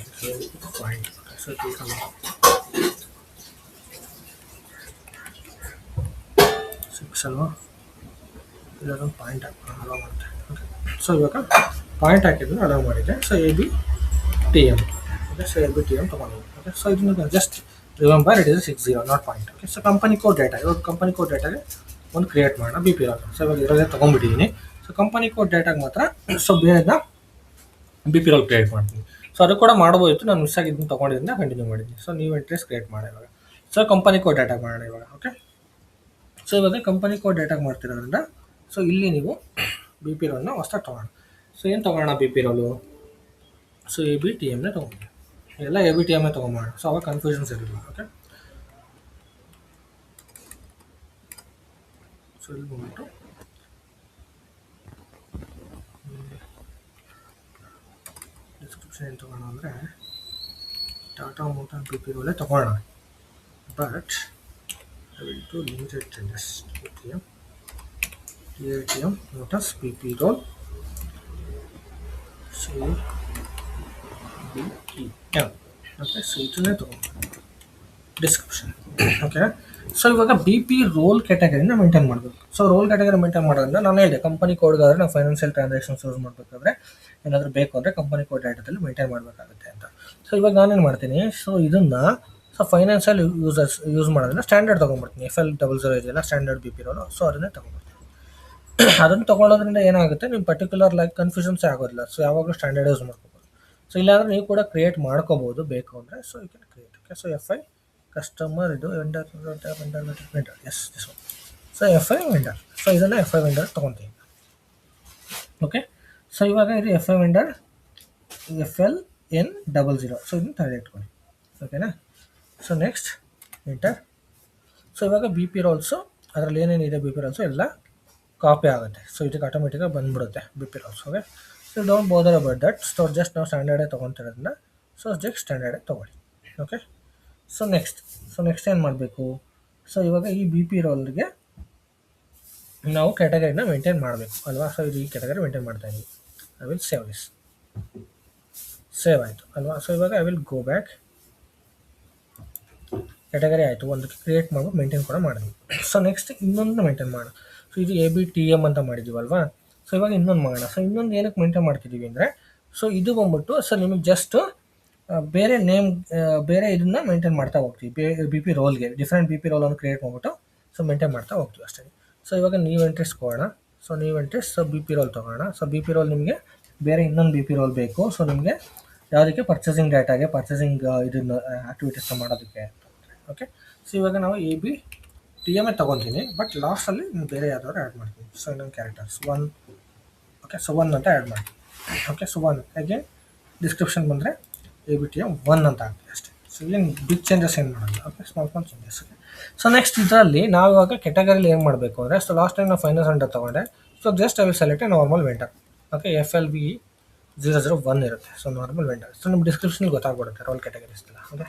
point. ಸೊ 6 ಅಲ್ವಾ, ಇದೊಂದು ಪಾಯಿಂಟ್ ಅಲೋ ಮಾಡುತ್ತೆ. ಓಕೆ, ಸೊ ಇವಾಗ ಪಾಯಿಂಟ್ ಹಾಕಿದ್ರೆ ಅಲೋ ಮಾಡಿದೆ. So A B T M. Okay, so A B T M ತೊಗೊಂಡಿದ್ದೆ. ಓಕೆ, ಸೊ ಇದನ್ನು just remember it is 60 not point. Okay, so company code data, ಇವಾಗ company code ಡೇಟಾಗೆ ಒಂದು create ಮಾಡೋಣ B P role. So ಇವಾಗ ಇರೋದೇ ತೊಗೊಂಡ್ಬಿಟ್ಟಿದ್ದೀನಿ. So company code ಡೇಟಾಗೆ ಮಾತ್ರ ಸೊ ಬೇರೆದ ಬಿ ಪಿ ರೋಲ್ ಕ್ರಿಯೇಟ್ ಮಾಡ್ತೀನಿ. ಸೊ ಅದು ಕೂಡ ಮಾಡ್ಬೋದಿತ್ತು, ನಾನು ಮಿಸ್ ಆಗಿದ್ದನ್ನು ತೊಗೊಂಡಿದ್ದರಿಂದ ಕಂಟಿನ್ಯೂ ಮಾಡಿದ್ದೀನಿ. ಸೊ ನೀವು ಎಂಟ್ರೀಸ್ ಕ್ರಿಯೇಟ್ ಮಾಡಿ ಇವಾಗ. ಸೊ ಕಂಪನಿ ಕೋಡ್ ಡೇಟಾಗೆ ಮಾಡೋಣ ಇವಾಗ. ಓಕೆ, ಸೊ ಇವಾಗ ಕಂಪನಿ ಕೋಡ್ ಡೇಟಾಗೆ ಮಾಡ್ತಿರೋದ್ರಿಂದ ಸೊ ಇಲ್ಲಿ ನೀವು ಬಿ ಪಿ ರೋಲ್ನ ಹೊಸ್ದಾಗಿ ತೊಗೋಣ. ಸೊ ಏನು ತೊಗೊಳ್ಳೋಣ B P role? So A B T ಎಮ್ನೇ ತೊಗೊಂಡು ಎಲ್ಲ ಎ ಬಿ ಟಿ ಎಮ್ಮೇ ತೊಗೊಂಬೋಣ. ಸೊ ಅವಾಗ ಕನ್ಫ್ಯೂಷನ್ಸ್ ಇರಲಿಲ್ಲ. ಓಕೆ, ಸೊ ಇಲ್ಲಿ ಬಂದ್ಬಿಟ್ಟು ಡಿಸ್ಕ್ರಿಪ್ಷನ್ ಏನು ತೊಗೋಣ ಅಂದರೆ ಟಾಟಾ ಮೋಟಾರ್ ಬಿ ಪಿ ರೋಲೇ ತೊಗೊಳ್ಳೋಣ. But I will do limited changes. TATM Motors BP roll. BPM. Okay, so ಇದನ್ನೇ ತಗೊಂಡು ಡಿಸ್ಕ್ರಿಪ್ಷನ್. ಓಕೆ, ಸೊ ಇವಾಗ ಬಿ ಪಿ ರೋಲ್ ಕ್ಯಾಟಗರಿನ ಮೇಂಟೈನ್ ಮಾಡಬೇಕು. ಸೊ ರೋಲ್ ಕ್ಯಾಟಗರಿ ಮೇಂಟೈನ್ ಮಾಡೋದ್ರಿಂದ ನಾನು ಹೇಳಿದೆ ಕಂಪನಿ ಕೋಡ್ಗಾದ್ರೆ ನಾವು ಫೈನಾನ್ಷಿಯಲ್ ಟ್ರಾನ್ಸಾಕ್ಷನ್ಸ್ ಯೂಸ್ ಮಾಡಬೇಕಾದ್ರೆ ಏನಾದರೂ ಬೇಕು ಅಂದರೆ ಕಂಪನಿ ಕೋಡ್ ಡೇಟಾದಲ್ಲಿ ಮೇಂಟೈನ್ ಮಾಡಬೇಕಾಗುತ್ತೆ ಅಂತ. ಸೊ ಇವಾಗ ನಾನೇನು ಮಾಡ್ತೀನಿ, ಸೊ ಇದನ್ನು ಸೊ ಫೈನಾನ್ಷಿಯಲ್ ಯೂಸ್ ಮಾಡೋದ್ರಿಂದ ಸ್ಟ್ಯಾಂಡರ್ಡ್ ತೊಗೊಂಡ್ಬಿಡ್ತೀನಿ. FL00 ಇದೆಯಲ್ಲ standard B P role. So ಅದನ್ನೇ ತೊಗೊಂಡ್ಬಿಡ್ತೀನಿ. ಅದನ್ನು ತೊಗೊಳೋದ್ರಿಂದ ಏನಾಗುತ್ತೆ, ನಿಮ್ಮ ಪರ್ಟಿಕ್ಯುಲರ್ ಲೈಕ್ ಕನ್ಫ್ಯೂಷನ್ಸೇ ಆಗೋದಿಲ್ಲ. ಸೊ ಯಾವಾಗಲೂ ಸ್ಟ್ಯಾಂಡರ್ಡ್ ಯೂಸ್ ಮಾಡ್ಕೋಬೋದು. ಸೊ ಇಲ್ಲಾಂದರೆ ನೀವು ಕೂಡ ಕ್ರಿಯೇಟ್ ಮಾಡ್ಕೋಬೋದು ಬೇಕು ಅಂದರೆ. So you can create. Okay, so FI customer, ಇದು vendor is this one. So FI vendor. So ಇದನ್ನು FI ವೆಂಡರ್ ತೊಗೊತೀನಿ. ಓಕೆ, ಸೊ ಇವಾಗ ಇದು FI ವೆಂಡರ್ FLN00. ಸೊ ಇದನ್ನು ತಡೆ ಇಟ್ಕೊಳ್ಳಿ. ಓಕೆನಾ? So next enter. ಸೊ ಇವಾಗ ಬಿ ಪಿ ರೋಲ್ಸು ಅದರಲ್ಲಿ ಏನೇನಿದೆ ಬಿ ಪಿ ರೋಲ್ಸು ಎಲ್ಲ ಕಾಪಿ ಆಗುತ್ತೆ. ಸೊ ಇದಕ್ಕೆ ಆಟೋಮೆಟಿಕಾಗಿ ಬಂದುಬಿಡುತ್ತೆ B P roles. Okay, so don't bother about that. So just ನಾವು ಸ್ಟ್ಯಾಂಡರ್ಡೇ ತೊಗೊತಿರೋದ್ರಿಂದ ಸೊ ಜಸ್ಟ್ ಸ್ಟ್ಯಾಂಡರ್ಡೇ ತೊಗೊಳ್ಳಿ. ಓಕೆ, ಸೊ ನೆಕ್ಸ್ಟ್ ಏನು ಮಾಡಬೇಕು? ಸೊ ಇವಾಗ ಈ ಬಿ ಪಿ ರೋಲ್ಗೆ ನಾವು ಕ್ಯಾಟಗರಿನ ಮೇಂಟೈನ್ ಮಾಡಬೇಕು ಅಲ್ವಾ? ಸೊ ಇದು ಈ ಕ್ಯಾಟಗರಿ ಮೇಂಟೈನ್ ಮಾಡ್ತಾಯಿದ್ದೀವಿ. I will save this. Save ಆಯಿತು ಅಲ್ವಾ? ಸೊ ಇವಾಗ I will go back. Category ಆಯಿತು, ಒಂದಕ್ಕೆ ಕ್ರಿಯೇಟ್ ಮಾಡ್ಬಿಟ್ಟು ಮೇಂಟೈನ್ ಕೂಡ ಮಾಡಿದ್ವಿ. ಸೊ ನೆಕ್ಸ್ಟ್ ಇನ್ನೊಂದು ಮೇಂಟೈನ್ ಮಾಡೋಣ. ಸೊ ಇದು ಎ ಬಿ ಟಿ ಎಮ್ ಅಂತ ಮಾಡಿದ್ದೀವಲ್ವಾ? ಸೊ ಇವಾಗ ಇನ್ನೊಂದು ಮಾಡೋಣ. ಸೊ ಇನ್ನೊಂದು ಏನಕ್ಕೆ ಮೇಂಟೈನ್ ಮಾಡ್ತಿದ್ದೀವಿ ಅಂದರೆ ಸೊ ಇದು ಬಂದ್ಬಿಟ್ಟು ಸೊ ನಿಮಗೆ ಜಸ್ಟ್ ಬೇರೆ ನೇಮ್ ಬೇರೆ ಇದನ್ನ ಮೇಂಟೈನ್ ಮಾಡ್ತಾ ಹೋಗ್ತೀವಿ. ಬಿ ಪಿ ರೋಲ್ಗೆ ಡಿಫ್ರೆಂಟ್ ಬಿ ಪಿ ರೋಲನ್ನು ಕ್ರಿಯೇಟ್ ಮಾಡಿಬಿಟ್ಟು ಸೊ ಮೇಂಟೈನ್ ಮಾಡ್ತಾ ಹೋಗ್ತೀವಿ ಅಷ್ಟೇ. ಸೊ ಇವಾಗ ನೀವು ಎಂಟ್ರೀಸ್ ಕೊಡೋಣ. ಸೊ ನೀವು entries so B P role ತೊಗೋಣ. ಸೊ ಬಿ ಪಿ ರೋಲ್ ನಿಮಗೆ ಬೇರೆ ಇನ್ನೊಂದು ಬಿ ಪಿ ರೋಲ್ ಬೇಕು. ಸೊ ನಿಮಗೆ ಯಾವುದಕ್ಕೆ ಪರ್ಚೇಸಿಂಗ್ ಡೇಟಾಗೆ ಪರ್ಚೇಸಿಂಗ್ ಇದನ್ನು ಆ್ಯಕ್ಟಿವಿಟೀಸ್ನ ಮಾಡೋದಕ್ಕೆ. ಓಕೆ, ಸೊ ಇವಾಗ ನಾವು ಎ ಬಿ ಟಿ ಎಮ್ಮೇ ತೊಗೊತೀನಿ. ಬಟ್ ಲಾಸ್ಟಲ್ಲಿ ನಾನು ಬೇರೆ ಯಾವ್ದಾದ್ರು ಆ್ಯಡ್ ಮಾಡ್ತೀನಿ. ಸೊ ಇನ್ನೊಂದು ಕ್ಯಾರೆಕ್ಟರ್ಸ್ 1. ಓಕೆ, ಸೊ 1 ಅಂತ ಆ್ಯಡ್ ಮಾಡ್ತೀನಿ. ಓಕೆ, ಸೊ 1 ಅಗೇನ್ ಡಿಸ್ಕ್ರಿಪ್ಷನ್ ಬಂದರೆ ಎ ಬಿ ಟಿ ಎಮ್ 1 ಅಂತ ಆಗ್ತೀವಿ ಅಷ್ಟೇ. ಸೊ ಏನು ಬಿಗ್ ಚೇಂಜಸ್ ಏನು ಮಾಡೋಲ್ಲ. Okay, small changes. Okay, so next ಇದರಲ್ಲಿ ನಾವು ಇವಾಗ ಕೆಟಗರಿಲಿ ಏನು ಮಾಡಬೇಕು ಅಂದರೆ ಸೊ ಲಾಸ್ಟ್ ಟೈಮ್ ನಾವು ಫೈನಾನ್ಸ್ ವೆಂಡರ್ ತೊಗೊಂಡೆ. So just I will select A normal vendor. Okay, FLV001 ಇರುತ್ತೆ. So normal vendor. ಸೊ ನಿಮ್ಮ ಡಿಸ್ಕ್ರಿಪ್ಷನ್ಗೆ ಗೊತ್ತಾಗ್ಬಿಡುತ್ತೆ ರೋಲ್ ಕ್ಯಾಟಗರೀಸ್ ಎಲ್ಲ. ಓಕೆ,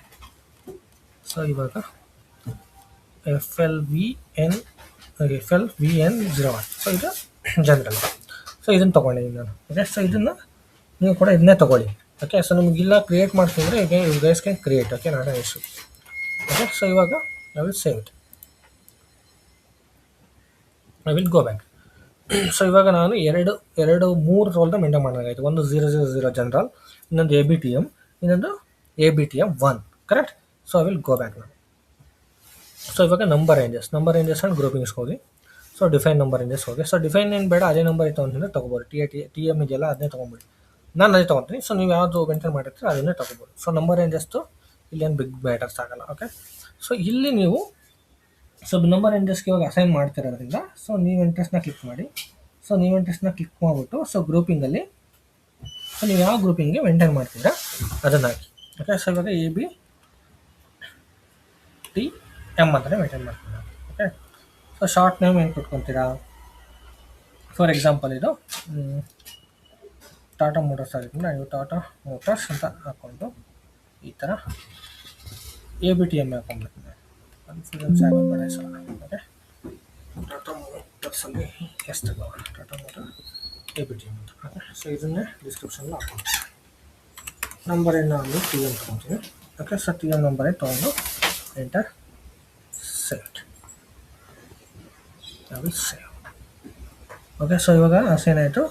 ಸೊ ಇವಾಗ FLVN01. ಸೊ ಇದು ಜನರಲ್. ಸೊ ಇದನ್ನು ತೊಗೊಂಡಿದ್ದೀನಿ ನಾನು. ಓಕೆ, ಸೊ ಇದನ್ನು ನೀವು ಕೂಡ ಇದನ್ನೇ ತೊಗೊಳ್ಳಿ. ಓಕೆ, ಸೊ ನಿಮಗಿಲ್ಲ ಕ್ರಿಯೇಟ್ ಮಾಡ್ತಿದ್ರೆ ಈಗ you guys can create. Okay, not an issue. Okay, so ಇವಾಗ I will save it. I will go back. So ಇವಾಗ ನಾನು ಮೂರು ರೋಲ್ನ ಮೇಂಟೈನ್ ಮಾಡೋದಾಯಿತು. ಒಂದು 000 ಜನರಲ್, ಇನ್ನೊಂದು ಎ ಬಿ ಟಿ ಎಮ್, ಇನ್ನೊಂದು A B T M 1. Correct? So I will go back ನಾನು. So ಇವಾಗ number ranges and ಗ್ರೂಪಿಂಗ್ಸ್ಗೆ ಹೋಗಿ ಸೊ ಡಿಫೈನ್ ನಂಬರ್ ರೇಂಜಸ್ ಹೋಗಿ. ಸೊ ಡಿಫೈನ್ ಏನು ಬೇಡ, ಅದೇ ನಂಬರ್ ಇತ್ತು ಅಂತಂದರೆ ತೊಗೋಬೋದು. ಟಿ ಎಮ್ ಇದೆಯಲ್ಲ ಅದನ್ನೇ ತೊಗೊಂಬಿಡಿ. ನಾನು ಅದೇ ತೊಗೊತೀನಿ. ಸೊ ನೀವು ಯಾವುದು ಮೇಂಟೈನ್ ಮಾಡಿರ್ತೀರ ಅದನ್ನೇ ತೊಗೋಬೋದು. ಸೊ ನಂಬರ್ ರೇಂಜಸ್ತು ಇಲ್ಲೇನು ಬಿಗ್ ಮ್ಯಾಟರ್ಸ್ ಆಗಲ್ಲ. ಓಕೆ, ಸೊ ಇಲ್ಲಿ ನೀವು ಸಬ್ ನಂಬರ್ ಇಂಟ್ರೆಸ್ಟ್ಗೆ ಇವಾಗ ಅಸೈನ್ ಮಾಡ್ತಿರೋದ್ರಿಂದ ಸೊ ನೀವು ಇಂಟ್ರೆಸ್ಟ್ನ ಕ್ಲಿಕ್ ಮಾಡಿ. ಸೊ ನೀವು ಇಂಟ್ರೆಸ್ಟ್ನ ಕ್ಲಿಕ್ ಮಾಡಿಬಿಟ್ಟು ಸೊ ಗ್ರೂಪಿಂಗಲ್ಲಿ ಸೊ ನೀವು ಯಾವ ಗ್ರೂಪಿಂಗ್ಗೆ ಮೇಂಟೈನ್ ಮಾಡ್ತೀರಾ ಅದನ್ನು ಹಾಕಿ. ಓಕೆ, ಸೊ ಇವಾಗ ABTM ಅಂತಲೇ ಮೇಂಟೈನ್ ಮಾಡ್ತೀರಾ. ಓಕೆ, ಸೊ ಶಾರ್ಟ್ ನೇಮ್ ಏನು ಕೊಟ್ಕೊತೀರಾ? ಫಾರ್ ಎಕ್ಸಾಂಪಲ್ ಇದು ಟಾಟಾ ಮೋಟರ್ಸ್ ಆಗಿದ್ರೆ ನೀವು ಟಾಟಾ ಮೋಟರ್ಸ್ ಅಂತ ಹಾಕ್ಕೊಂಡು ಈ ಥರ ABTM ಹಾಕೊಂಡ್ಬಿಡ್ತೀನಿ. ಕನ್ಫ್ಯೂಷನ್ಸ್ ಆಗಬೇಡ ಸರ್. ಓಕೆ, ಟಾಟಾ ಮೋಟರ್ಸಲ್ಲಿ ಎಷ್ಟು ತಗೋಣ, ಟಾಟಾ ಮೋಟರ್ ABTM ಅಂತ. ಓಕೆ, ಸೊ ಇದನ್ನೇ ಡಿಸ್ಕ್ರಿಪ್ಷನಲ್ಲಿ ಹಾಕೊಂಡು ನಂಬರ್ ಏನು ನಾನು TM ತೊಗೊತೀನಿ. ಓಕೆ, ಸೊ TM ನಂಬರೇ ತೊಗೊಂಡು enter select save. Okay, so ಇವಾಗ ಅಸೈನ್ ಆಯಿತು,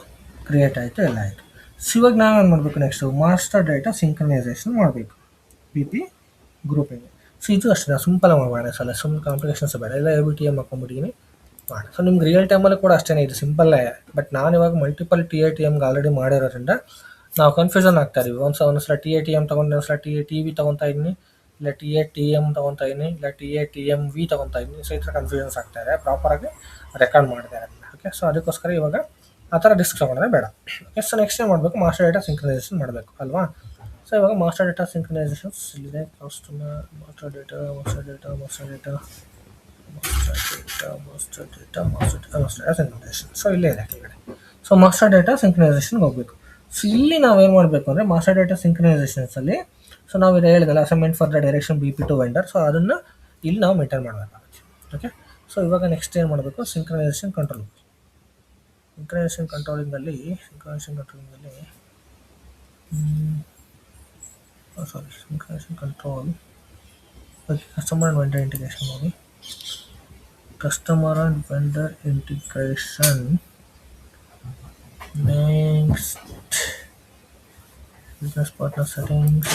ಕ್ರಿಯೇಟ್ ಆಯಿತು, ಎಲ್ಲ ಆಯಿತು. ಸೊ ಇವಾಗ ನಾವೇನು ಮಾಡಬೇಕು, ನೆಕ್ಸ್ಟು ಮಾಸ್ಟರ್ ಡೇಟಾ ಸಿಂಕ್ರನೈಸೇಷನ್ ಮಾಡಬೇಕು, BP ಗ್ರೂಪಿಂಗ್. ಸೊ ಇದು ಅಷ್ಟೇ ಸಿಂಪಲ್ ಮಾಡೋಣ ಸಲ, ಸುಮ್ಮನೆ ಕಾಂಪ್ಲಿಕೇಶನ್ಸ್ ಬೇಡ, ಎಲ್ಲ ABTM ಹಾಕೊಂಡ್ಬಿಟ್ಟಿದ್ದೀನಿ ಮಾಡಿ. ಸೊ ನಿಮ್ಗೆ ರಿಯಲ್ ಟೈಮಲ್ಲಿ ಕೂಡ ಅಷ್ಟೇ, ಇದು ಸಿಂಪಲ್ಲೇ. ಬಟ್ ನಾನು ಇವಾಗ ಮಲ್ಟಿಪಲ್ TATMಗೆ ಆಲ್ರೆಡಿ ಮಾಡಿರೋದ್ರಿಂದ ನಾವು ಕನ್ಫ್ಯೂಷನ್ ಆಗ್ತಾ ಇದೀವಿ. ಒಂದ್ಸಲ TATM ತೊಗೊಂಡು ಒಂದ್ಸಲ TATV ತೊಗೊತಾ ಇದ್ದೀನಿ, ಇಲ್ಲ TATM ತೊಗೊತಾ ಇದ್ದೀನಿ, ಇಲ್ಲ TATMV ತೊಗೊತಾ ಇದ್ದೀನಿ. ಸೊ ಈ ಥರ ಕನ್ಫ್ಯೂಷನ್ಸ್ ಆಗ್ತಾ ಇದೆ, ಪ್ರಾಪರಾಗಿ ರೆಕಾರ್ಡ್ ಮಾಡಿದೆ ಅದನ್ನು. ಓಕೆ, ಸೊ ಅದಕ್ಕೋಸ್ಕರ ಇವಾಗ ಆ ಥರ ರಿಸ್ಕ್ ತೊಗೊಂಡ್ರೆ ಬೇಡ. ಓಕೆ, ಸೊ ನೆಕ್ಸ್ಟ್ ಏನು ಮಾಡಬೇಕು, ಮಾಸ್ಟರ್ ಡೇಟಾ ಸಿಂಕ್ರನೈಸೇಷನ್ ಮಾಡಬೇಕು ಅಲ್ವಾ. ಸೊ ಇವಾಗ ಮಾಸ್ಟರ್ ಡೇಟಾ ಸಿಂಕ್ರನೈಸೇಷನ್ಸ್ ಇಲ್ಲಿದೆ, customer master data synchronisation. So ಇಲ್ಲೇ ಇದೆ ಕೆಳಗಡೆ. ಸೊ ಮಾಸ್ಟರ್ ಡೇಟಾ ಸಿಂಕ್ರನೈಸೇಷನ್ಗೆ ಹೋಗಬೇಕು. ಸೊ ಇಲ್ಲಿ ನಾವೇನು ಮಾಡಬೇಕು ಅಂದರೆ ಮಾಸ್ಟರ್ ಡೇಟಾ ಸಿಂಕ್ರನೈಸೇಷನ್ಸಲ್ಲಿ ಸೊ ನಾವು ಇದು ಹೇಳಿದಲ್ಲ assignment for the direction BP to vendor. So ಅದನ್ನು ಇಲ್ಲಿ ನಾವು ಮೇಂಟೈನ್ ಮಾಡಬೇಕಾಗುತ್ತೆ. ಓಕೆ, ಸೊ ಇವಾಗ ನೆಕ್ಸ್ಟ್ ಏನು ಮಾಡಬೇಕು, ಸಿಂಕ್ರನೈಸೇಷನ್ ಕಂಟ್ರೋಲಿಂಗಲ್ಲಿ synchronisation control customer and vendor integration ಹೋಗಿ. Customer and vendor integration next business partner settings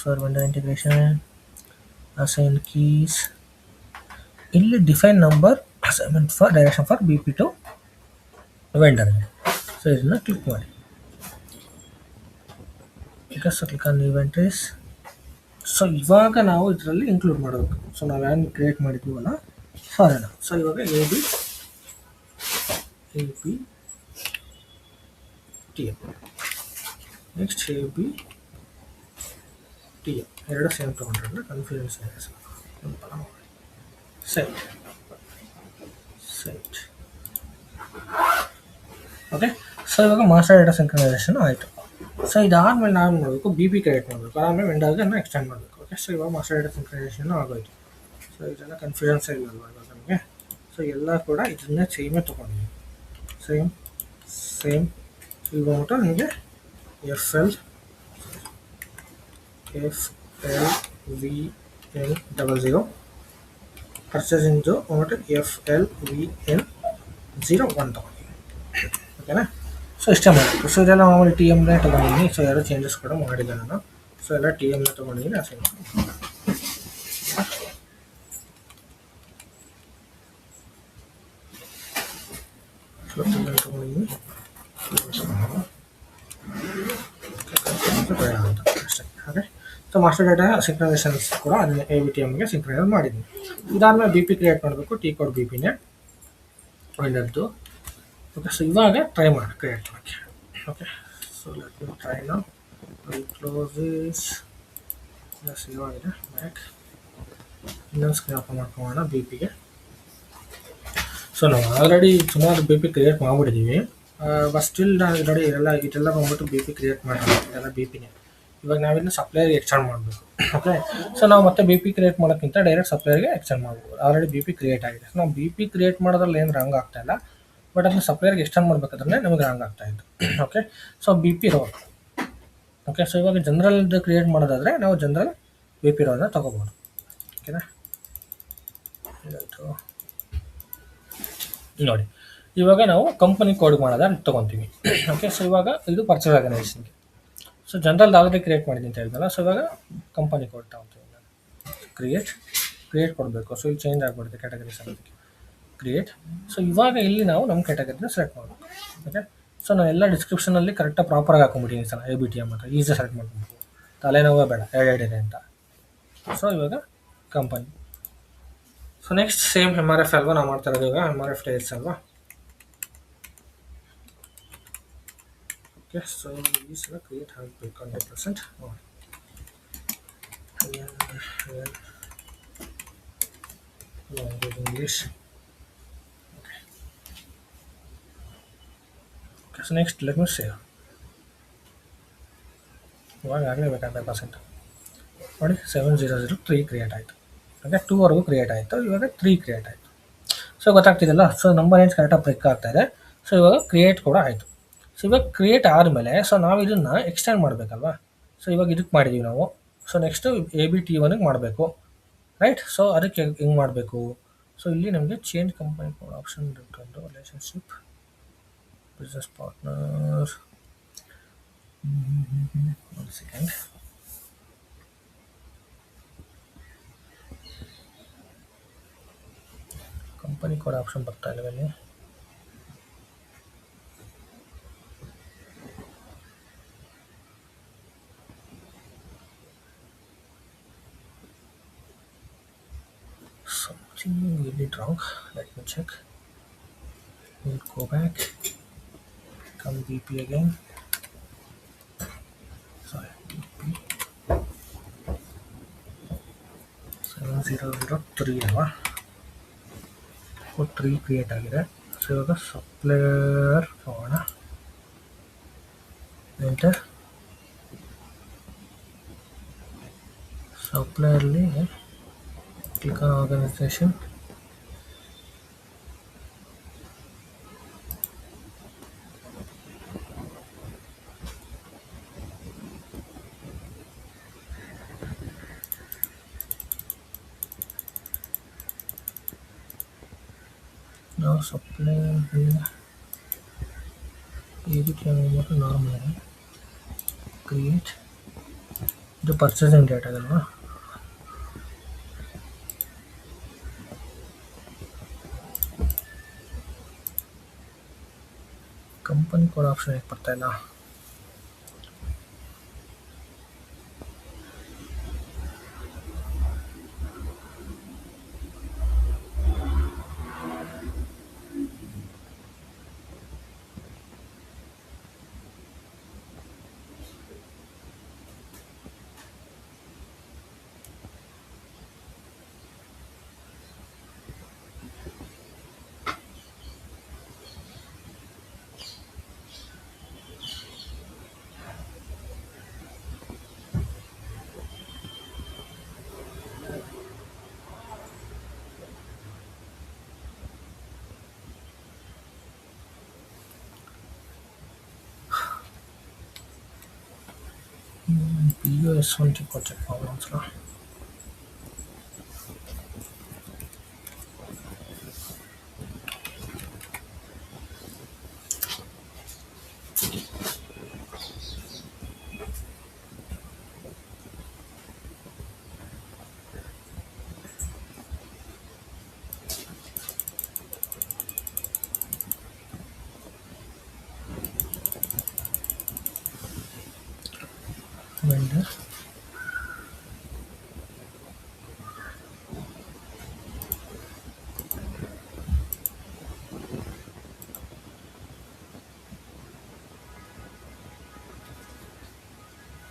for vendor integration, assign keys. ಇಲ್ಲಿ define number assignment for direction for BP to vendor. So ಇದನ್ನು click ಮಾಡಿ. Okay, so click on new entries. So ಇವಾಗ ನಾವು ಇದರಲ್ಲಿ include ಮಾಡಬೇಕು. So ನಾವು ಏನು create ಮಾಡಿದ್ದೀವಲ್ಲ ಸೊ ಅದನ್ನು. ಸೊ ಇವಾಗ ABTM ನೆಕ್ಸ್ಟ್ ABTM ಎರಡು ಸೇಮ್ ತೊಗೊಂಡ್ರೆ ಕನ್ಫ್ಯೂಷನ್ಸ್ ಇದೆ. ಸೈಟ್. ಓಕೆ, ಸೊ ಇವಾಗ ಮಾಸ್ಟರ್ ಡೇಟಾ ಸಿಂಕ್ರನೈಸೇಷನ್ ಆಯಿತು. ಸೊ ಇದಾದಮೇಲೆ ನಾವು ಮಾಡಬೇಕು, BP ಕ್ರಿಯೇಟ್ ಮಾಡಬೇಕು, ಆಮೇಲೆ ವೆಂಡರ್ಗೆ ಎಕ್ಸ್ಟೆಂಡ್ ಮಾಡಬೇಕು. ಓಕೆ, ಸೊ ಇವಾಗ ಮಾಸ್ಟರ್ ಡೇಟಾ ಸಿಂಕ್ರನೈಸೇಷನ್ ಆಗೋಯ್ತು. ಸೊ ಇದೆಲ್ಲ ಕನ್ಫ್ಯೂಷನ್ಸ್ ಇಲ್ಲಲ್ವ ಇವಾಗ ನಮಗೆ. ಸೊ ಎಲ್ಲ ಕೂಡ ಇದನ್ನೇ ಸೇಮೇ ತೊಗೊಂಡಿದ್ದೀವಿ, ಸೇಮ್ ಇವಾಗ ನಿಮಗೆ FLVN00 ಪರ್ಚೇಸಿಂಗ್ದು FLVN01 ತೊಗೊಂಡಿದ್ದೀನಿ. ಓಕೆನಾ, ಸೊ ಇಷ್ಟೇ ಮಾಡಬೇಕು. ಸೊ ಇದೆಲ್ಲ ಮಾಮೂಲಿ TMನೇ ತೊಗೊಂಡಿದ್ದೀನಿ. ಸೊ ಯಾರು ಚೇಂಜಸ್ ಕೂಡ ಮಾಡಿಲ್ಲ ನಾನು. ಸೊ ಎಲ್ಲ TMನೇ ತೊಗೊಂಡಿದ್ದೀನಿ. ಅಸೈನ್ ತೊಗೊಂಡಿದ್ದೀನಿ ಬೇಡ ಅಂತ ಅಷ್ಟೇ. Okay, so master data synchronisations ಕೂಡ ಅದನ್ನ ABTMಗೆ ಸಿಂಕ್ರನೈಸ್ ಮಾಡಿದ್ದೀನಿ. ಇದಾದಮೇಲೆ BP ಕ್ರಿಯೇಟ್ ಮಾಡಬೇಕು, T-ಕೋಡ್ BPನೇ ವೆಂಡರ್ದು. ಓಕೆ, ಸೊ ಇವಾಗ ಟ್ರೈ ಮಾಡಿ ಕ್ರಿಯೇಟ್ ಮಾಡಿ. Okay, so let me try now. Close this. ಇವಾಗಿದೆ ಬ್ಯಾಕ್. ಇನ್ನೊಂದು ಸ್ಕ್ರೀನ್ ಓಪನ್ ಮಾಡ್ಕೊಳ್ಳೋಣ BPಗೆ. ಸೊ ನಾವು ಆಲ್ರೆಡಿ ಸುಮಾರು BP ಕ್ರಿಯೇಟ್ ಮಾಡಿಬಿಟ್ಟಿದ್ದೀವಿ. ಬಟ್ ಸ್ಟಿಲ್ ನಾನು ನೋಡಿ ಇದೆಲ್ಲ ಬಂದ್ಬಿಟ್ಟು BP ಕ್ರಿಯೇಟ್ ಮಾಡೋಣ, ಇದೆಲ್ಲ BPನೇ. ಇವಾಗ ನಾವಿನ್ನು ಸಪ್ಲೈಯರ್ಗೆ ಎಕ್ಸ್ಟೆಂಡ್ ಮಾಡಬೇಕು. ಓಕೆ, ಸೊ ನಾವು ಮತ್ತೆ BP ಕ್ರಿಯೇಟ್ ಮಾಡೋಕ್ಕಿಂತ ಡೈರೆಕ್ಟ್ ಸಪ್ಲೈಯರ್ಗೆ ಎಕ್ಸ್ಟೆಂಡ್ ಮಾಡ್ಬೋದು. ಆಲ್ರೆಡಿ BP ಕ್ರಿಯೇಟ್ ಆಗಿದೆ. ಸೊ ನಾವು BP ಕ್ರಿಯೇಟ್ ಮಾಡೋದ್ರಲ್ಲಿ ಏನು ರಾಂಗ್ ಆಗ್ತಾ ಇಲ್ಲ, ಬಟ್ ಅದನ್ನ ಸಪ್ಲೈಯರ್ಗೆ ಎಕ್ಸ್ಟೆಂಡ್ ಮಾಡಬೇಕಾದ್ರೆ ನಮಗೆ ರಾಂಗ್ ಆಗ್ತಾ ಇತ್ತು. Okay, so BP role. Okay, so ಇವಾಗ ಜನರಲ್ದು ಕ್ರಿಯೇಟ್ ಮಾಡೋದಾದರೆ ನಾವು ಜನರಲ್ BP ರೋಲ್ನ ತೊಗೋಬೋದು. ಓಕೆನಾ, ನೋಡಿ ಇವಾಗ ನಾವು ಕಂಪನಿ ಕೋಡ್ ಮಾಡೋದಾದ್ರೆ ತೊಗೊತೀವಿ. ಓಕೆ, ಸೊ ಇವಾಗ ಇದು ಪರ್ಚೇಸ್ ಆರ್ಗನೈಸೇಷನ್ಗೆ. ಸೊ ಜನರಲ್ ಆಲ್ರೆಡಿ ಕ್ರಿಯೇಟ್ ಮಾಡಿದ್ದೀನಿ ಅಂತ ಹೇಳಿದ್ನಲ್ಲ. ಸೊ ಇವಾಗ ಕಂಪನಿ ಕೋಡ್ ತೊಗೊತೀವಿ ನಾನು. ಕ್ರಿಯೇಟ್ ಕೊಡಬೇಕು. ಸೊ ಇಲ್ಲಿ ಚೇಂಜ್ ಆಗಿಬಿಡುತ್ತೆ ಕ್ಯಾಟಗರೀಸ್ ಅನ್ನೋದಕ್ಕೆ ಕ್ರಿಯೇಟ್. ಸೊ ಇವಾಗ ಇಲ್ಲಿ ನಾವು ನಮ್ಮ ಕ್ಯಾಟಗರಿನ ಸೆಲೆಕ್ಟ್ ಮಾಡಬೇಕು. ಓಕೆ, ಸೊ ನಾನು ಎಲ್ಲ ಡಿಸ್ಕ್ರಿಪ್ಷನಲ್ಲಿ ಕರೆಕ್ಟಾಗಿ ಪ್ರಾಪರಾಗಿ ಹಾಕೊಂಡ್ಬಿಟ್ಟಿದ್ದೀನಿ ಸರ್. ABTM ಅಂತ ಈಸಿಯಾಗಿ ಸೆಲೆಕ್ಟ್ ಮಾಡ್ಕೊಬೇಕು. ತಲೆನೋವೇ ಬೇಡ ಎರಡೆರಡಿದೆ ಅಂತ. ಸೊ ಇವಾಗ company. So next same M R F ಅಲ್ವಾ ನಾವು ಮಾಡ್ತಾ ಇರೋದು ಇವಾಗ ಎಮ್ ಆರ್ ಎಫ್ ಟೈಲ್ಸ್ ಅಲ್ವಾ. ಓಕೆ, ಸೊ ಈ ಸಲ ಕ್ರಿಯೇಟ್ ಆಗಬೇಕು 100%. Language English. Okay, so next let me save. ಇವಾಗ ಆಗಲೇಬೇಕು 100%. ನೋಡಿ 7003 ಕ್ರಿಯೇಟ್ ಆಯಿತು. ಓಕೆ, 2ವರೆಗೂ ಕ್ರಿಯೇಟ್ ಆಯಿತು, ಇವಾಗ 3 ಕ್ರಿಯೇಟ್ ಆಯಿತು. ಸೊ ಗೊತ್ತಾಗ್ತಿದೆಯಲ್ಲ. ಸೊ ನಂಬರ್ ಏನು ಕರೆಕ್ಟಾಗಿ ಬ್ರೇಕ್ ಆಗ್ತಾ ಇದೆ. ಸೊ ಇವಾಗ ಕ್ರಿಯೇಟ್ ಕೂಡ ಆಯಿತು. ಸೊ ಇವಾಗ ಕ್ರಿಯೇಟ್ ಆದಮೇಲೆ ಸೊ ನಾವು ಇದನ್ನು ಎಕ್ಸ್ಟೆಂಡ್ ಮಾಡಬೇಕಲ್ವಾ. ಸೊ ಇವಾಗ ಇದಕ್ಕೆ ಮಾಡಿದ್ದೀವಿ ನಾವು. ಸೊ ನೆಕ್ಸ್ಟು ABT1ಗೆ ಮಾಡಬೇಕು, ರೈಟ್. ಸೊ ಅದಕ್ಕೆ ಹೆಂಗೆ ಮಾಡಬೇಕು. ಸೊ ಇಲ್ಲಿ ನಮಗೆ ಚೇಂಜ್ ಕಂಪನಿ ಕೋಡ್ ಆಪ್ಷನ್ ಇಟ್ಕೊಂಡು ರಿಲೇಷನ್ಶಿಪ್ ಬಿಸ್ನೆಸ್ ಪಾರ್ಟ್ನರ್. ಒಂದು ಸೆಕೆಂಡ್. ಕಂಪನಿ ಕೋಡ್ ಆಪ್ಷನ್ ಬರ್ತಾ ಇಲ್ಲ ಇಲ್ಲಿ. Something we did wrong. Let me check. We'll go back. Come BP again. Sorry, BP 7003 ಅಲ್ವಾ. 3 ಕ್ರಿಯೇಟ್ ಆಗಿದೆ. ಸೊ ಇವಾಗ ಸಪ್ಲೈಯರ್ ಹೋಗೋಣ. ಎಂಟರ್. ಸಪ್ಲೈಯರ್ಲಿ ಕ್ಲಿಕ್ ಆನ್ ಆರ್ಗನೈಸೇಷನ್. ನಾವು ಸಪ್ಲೈಯರ್ ಇದಕ್ಕೆ ನಾರ್ಮಲ್ ಕ್ರಿಯೇಟ್. ಇದು ಪರ್ಚೇಸಿಂಗ್ ಡೇಟ್ ಆಗಲ್ವಾ. ಕಂಪನಿ ಕೋಡ್ ಆಪ್ಷನ್ ಯಾಕೆ ಬರ್ತಾ ಇಲ್ಲ. POS1 ಚೆಕ್ ಮಾಡೋಣ ಒಂದ್ಸಲ. ವೆಂಡರ್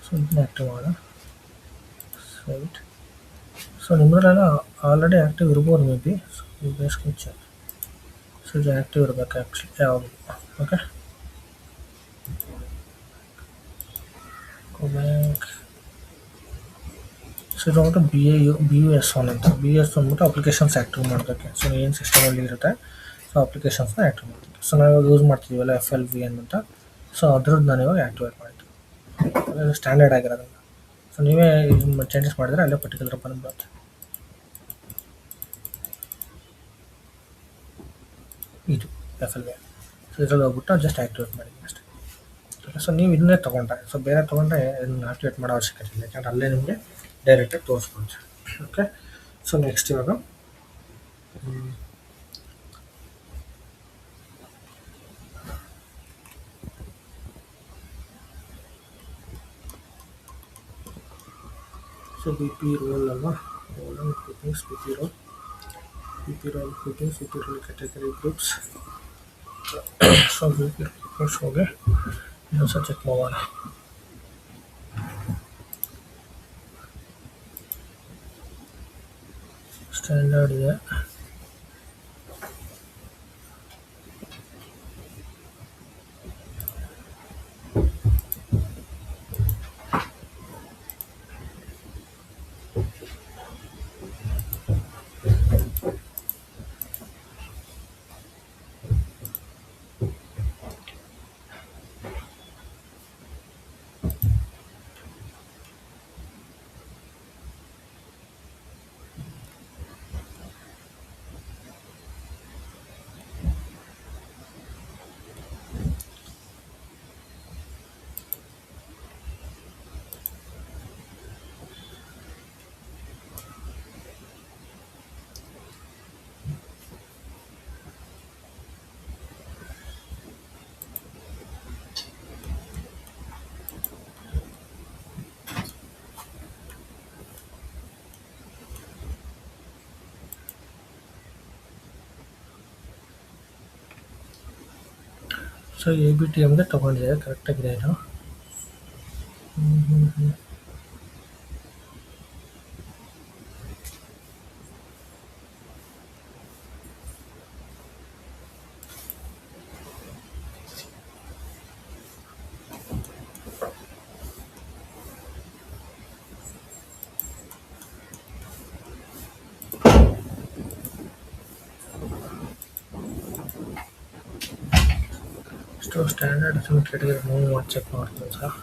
ಸೊ ಇದನ್ನ ಆ್ಯಕ್ಟಿವ್ ಮಾಡೋಣ. ಸೈಟ್. ಸೊ ನಿಮ್ಮದ್ರೆಲ್ಲ ಆಲ್ರೆಡಿ ಆ್ಯಕ್ಟಿವ್ ಇರ್ಬೋದು ಮೇ ಬಿ. ಸೊ ಈ ಬೇಸ್ಗೆ ಚೆಕ್. ಸೊ ಇದು ಆ್ಯಕ್ಟಿವ್ ಇರಬೇಕು ಆ್ಯಕ್ಚುಲಿ ಯಾವುದು. Okay, bank. ಸೊ ಇದು ಅಂದ್ಬಿಟ್ಟು BUS1 ಅಂತ. BUS ಅಂದ್ಬಿಟ್ಟು ಅಪ್ಲಿಕೇಶನ್ಸ್ ಆ್ಯಕ್ಟಿವ್ ಮಾಡೋದಕ್ಕೆ. ಸೊ ಏನು ಸಿಸ್ಟಮಲ್ಲಿ ಇರುತ್ತೆ ಸೊ ಅಪ್ಲಿಕೇಶನ್ಸ್ನ ಆ್ಯಕ್ಟಿವ್ ಮಾಡೋದಕ್ಕೆ. ಸೊ ನಾವು ಇವಾಗ ಯೂಸ್ ಮಾಡ್ತಿದ್ದೀವಲ್ಲ FLVN ಅಂತ. ಸೊ ಅದ್ರದ್ದು ನಾನು ಇವಾಗ ಆ್ಯಕ್ಟಿವೇಟ್ ಮಾಡಿದ್ದು ಸ್ಟ್ಯಾಂಡರ್ಡ್ ಆಗಿರೋದನ್ನು. ಸೊ ನೀವೇ ಚೇಂಜಸ್ ಮಾಡಿದರೆ ಅಲ್ಲೇ ಪರ್ಟಿಕ್ಯುಲರ್ ಬಂದ್ಬಿಡುತ್ತೆ. ಇದು FLVN. ಸೊ ಇದ್ರಲ್ಲಿ ಹೋಗ್ಬಿಟ್ಟು ಜಸ್ಟ್ ಆ್ಯಕ್ಟಿವೇಟ್ ಮಾಡಿದ್ದೀನಿ ಅಷ್ಟೇ. ಸೊ ನೀವು ಇದನ್ನೇ ತೊಗೊಂಡ್ರೆ, ಸೊ ಬೇರೆ ತೊಗೊಂಡ್ರೆ ಇದನ್ನು ಆ್ಯಕ್ಟಿವೇಟ್ ಮಾಡೋ ಅವಶ್ಯಕತೆ ಇಲ್ಲ, ಯಾಕಂದ್ರೆ ಅಲ್ಲೇ ನಿಮಗೆ ಡೈರೆಕ್ಟಾಗಿ ತೋರಿಸ್ಬೋದು. ಓಕೆ, ಸೊ ನೆಕ್ಸ್ಟ್ ಇವಾಗ ಸೊ ಬಿ ಪಿ ರೋಲ್ ಅಲ್ವಾ, role groupings, B P role, B P role groupings, B P role category groups. So B P role groups ಹೋಗಿ ಇನ್ನೊಂದ್ಸಲ ಚೆಕ್ ಮಾಡೋಣ. ಸ್ಟ್ಯಾಂಡರ್ಡ್ ಇದೆ. ಸೊ ಎ ಬಿ ಟಿ ಎಮ್ಗೆ ತೊಗೊಂಡಿದೆ, ಕರೆಕ್ಟಾಗಿದೆ ಇದು. ಸೊ ಸ್ಟ್ಯಾಂಡರ್ಡ್ ಕ್ಯಾಟಗರಿ ಮೂವ್ ಮಾಡಿ ಚೆಕ್ ಮಾಡ್ತೀನಿ sir.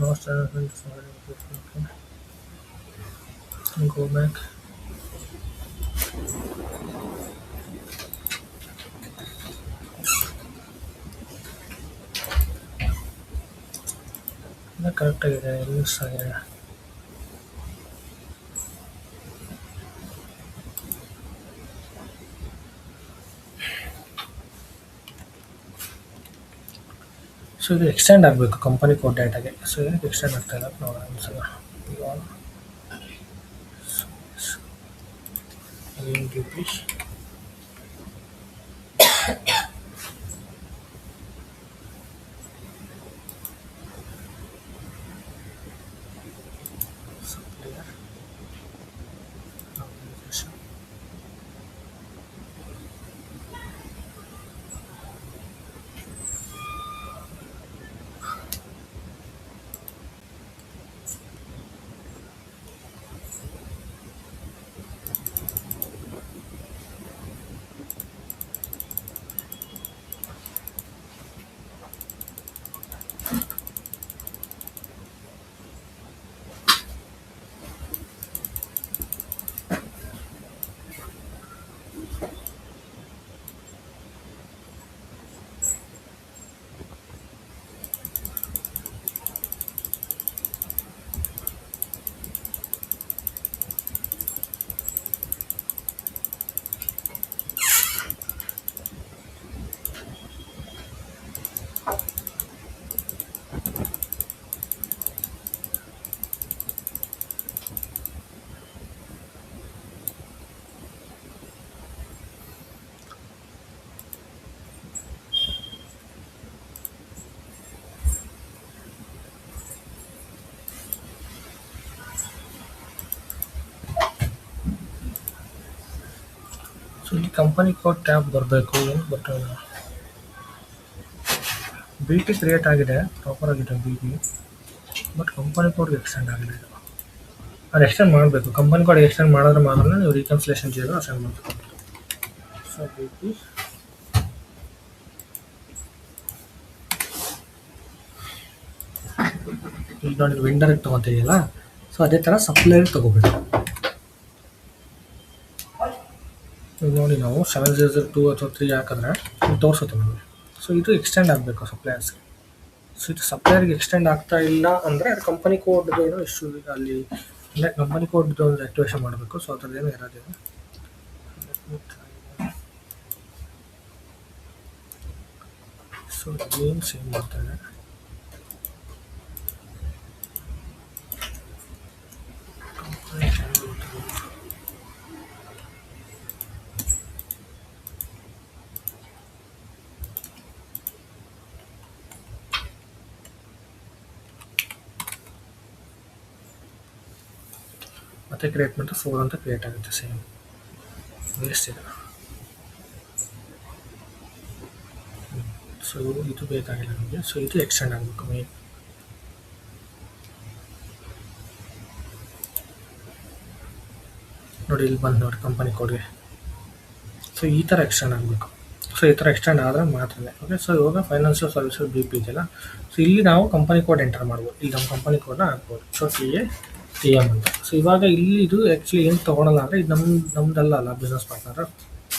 No standard, go back. ಕರೆಕ್ಟಾಗಿದೆ, ಯೂಸ್ ಆಗಿದೆ. ಸೊ ಇದು ಎಕ್ಸ್ಟೆಂಡ್ ಆಗಬೇಕು ಕಂಪನಿ ಕೋಡ್ ಡೇಟಾಗೆ. ಸೊ ಏನಕ್ಕೆ ಎಕ್ಸ್ಟೆಂಡ್ ಆಗ್ತಾ ಇಲ್ಲ ನೋಡೋಣ ಒಂದ್ಸಲ. ಸೊ ಇಲ್ಲಿ ಕಂಪನಿ ಕೋಡ್ ಟ್ಯಾಬ್ ಬರಬೇಕು, ಏನು ಬರ್ತಲ್ಲ. ಬಿ ಪಿ ಕ್ರಿಯೇಟ್ ಆಗಿದೆ, ಪ್ರಾಪರ್ ಆಗಿದೆ ಬಿ ಪಿ, ಬಟ್ ಕಂಪನಿ ಕೋಡ್ಗೆ ಎಕ್ಸ್ಟೆಂಡ್ ಆಗಿದೆ. ಅದು ಎಕ್ಸ್ಟೆಂಡ್ ಮಾಡಬೇಕು. ಕಂಪನಿ ಕೋಡ್ ಎಕ್ಸ್ಟೆಂಡ್ ಮಾಡಿದ್ರೆ ಮಾತ್ರ ನೀವು ರೀಕನ್ಸಿಲೇಷನ್ ಜೀರೋ ಅಸೈನ್ ಮಾಡಬೇಕು. ಸೊ ಬಿ ಪಿ ಈಗ ನೋಡಿ ವೆಂಡರ್ಗೆ ತೊಗೊತಿದೆಯಲ್ಲ, ಸೊ ಅದೇ ಥರ ಸಪ್ಲೈರಿಗೆ ತೊಗೋಬೇಕು. ಈಗ ನೋಡಿ ನಾವು 7002 ಅಥವಾ 3 ಹಾಕಿದ್ರೆ ಇದು ತೋರಿಸುತ್ತೆ ನಮಗೆ. ಸೊ ಇದು ಎಕ್ಸ್ಟೆಂಡ್ ಆಗಬೇಕು ಸಪ್ಲೈಯರ್ಸ್ಗೆ. ಸೊ ಇದು ಸಪ್ಲೈಯರ್ಗೆ ಎಕ್ಸ್ಟೆಂಡ್ ಆಗ್ತಾ ಇಲ್ಲ ಅಂದರೆ ಅದು ಕಂಪನಿ ಕೋಡ್ದು ಏನೋ ಇಶ್ಯೂ ಅಲ್ಲಿ, ಅಂದರೆ ಕಂಪನಿ ಕೋಡ್ದು ಒಂದು ಆ್ಯಕ್ಟಿವೇಷನ್ ಮಾಡಬೇಕು. ಸೊ ಅದ್ರದ್ದೇನು ಇರೋದಿಲ್ಲ. ಸೊ ಏನು ಸೇಮ್ ಮಾಡ್ತಾರೆ. ಮತ್ತೆ ಕ್ರಿಯೇಟ್ ಮಾಡಿದ್ರೆ 4 ಅಂತ ಕ್ರಿಯೇಟ್ ಆಗುತ್ತೆ. ಸೇಮ್ ವೇಸ್ಟ್ ಇದೆ. ಸೊ ಇದು ಬೇಕಾಗಿಲ್ಲ ನಮಗೆ. ಸೊ ಇದು ಎಕ್ಸ್ಟೆಂಡ್ ಆಗಬೇಕು ಮೇನ್. ನೋಡಿ ಇಲ್ಲಿ ಬಂದು ನೋಡಿ ಕಂಪನಿ ಕೋಡ್ಗೆ. ಸೊ ಈ ಥರ ಎಕ್ಸ್ಟೆಂಡ್ ಆಗಬೇಕು. ಸೊ ಈ ಥರ ಎಕ್ಸ್ಟೆಂಡ್ ಆದರೆ ಮಾತ್ರನೇ. ಓಕೆ, ಸೊ ಇವಾಗ ಫೈನಾನ್ಷಿಯಲ್ ಸರ್ವಿಸಸ್ ಬಿ ಪಿ ಇದೆಯಲ್ಲ, ಸೊ ಇಲ್ಲಿ ನಾವು ಕಂಪನಿ ಕೋಡ್ ಎಂಟರ್ ಮಾಡ್ಬೋದು. ಇಲ್ಲಿ ನಮ್ಮ ಕಂಪನಿ ಕೋಡ್ನ ಹಾಕ್ಬೋದು. ಸೊ TATM ಅಂತ. ಸೊ ಇವಾಗ ಇಲ್ಲಿ ಇದು ಆ್ಯಕ್ಚುಲಿ ಏನು ತೊಗೊಳಲ್ಲ ಅಂದರೆ ಇದು ನಮ್ಮದಲ್ಲ ಅಲ್ಲ ಬಿಸ್ನೆಸ್ ಪಾರ್ಟ್ನರ್.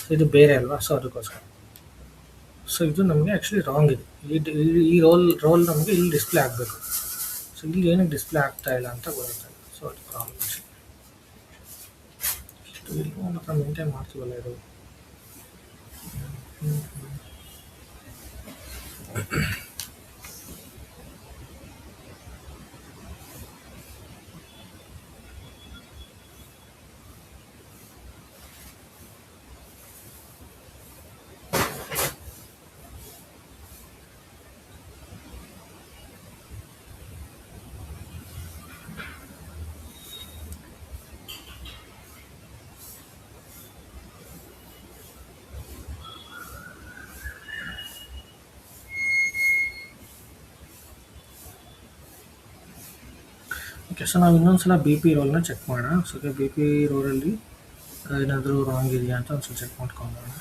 ಸೊ ಇದು ಬೇರೆ ಅಲ್ವಾ, ಸೊ ಅದಕ್ಕೋಸ್ಕರ. ಸೊ ಇದು ನಮಗೆ ಆ್ಯಕ್ಚುಲಿ ರಾಂಗ್ ಇದೆ. ಈ ರೋಲ್ ನಮಗೆ ಇಲ್ಲಿ ಡಿಸ್ಪ್ಲೇ ಆಗಬೇಕು. ಸೊ ಇಲ್ಲಿ ಏನಕ್ಕೆ ಡಿಸ್ಪ್ಲೇ ಆಗ್ತಾ ಇಲ್ಲ ಅಂತ ಗೊತ್ತಾಗ್ತದೆ. ಸೊ ಅದು ಪ್ರಾಬ್ಲಮ್. ಇಲ್ಲಿ ಮಾತ್ರ ಮೇಂಟೈನ್ ಮಾಡ್ತೀವಲ್ಲ ಇದು. ಓಕೆ, ಸೊ ನಾವು ಇನ್ನೊಂದು ಸಲ ಬಿ ಪಿ ರೋಲ್ನ ಚೆಕ್ ಮಾಡೋಣ. ಸೊ ಬಿ ಪಿ ರೋಲಲ್ಲಿ ಏನಾದರೂ ರಾಂಗ್ ಇದೆಯಾ ಅಂತ ಒಂದು ಸಲ ಚೆಕ್ ಮಾಡ್ಕೊಂಬೋಣ.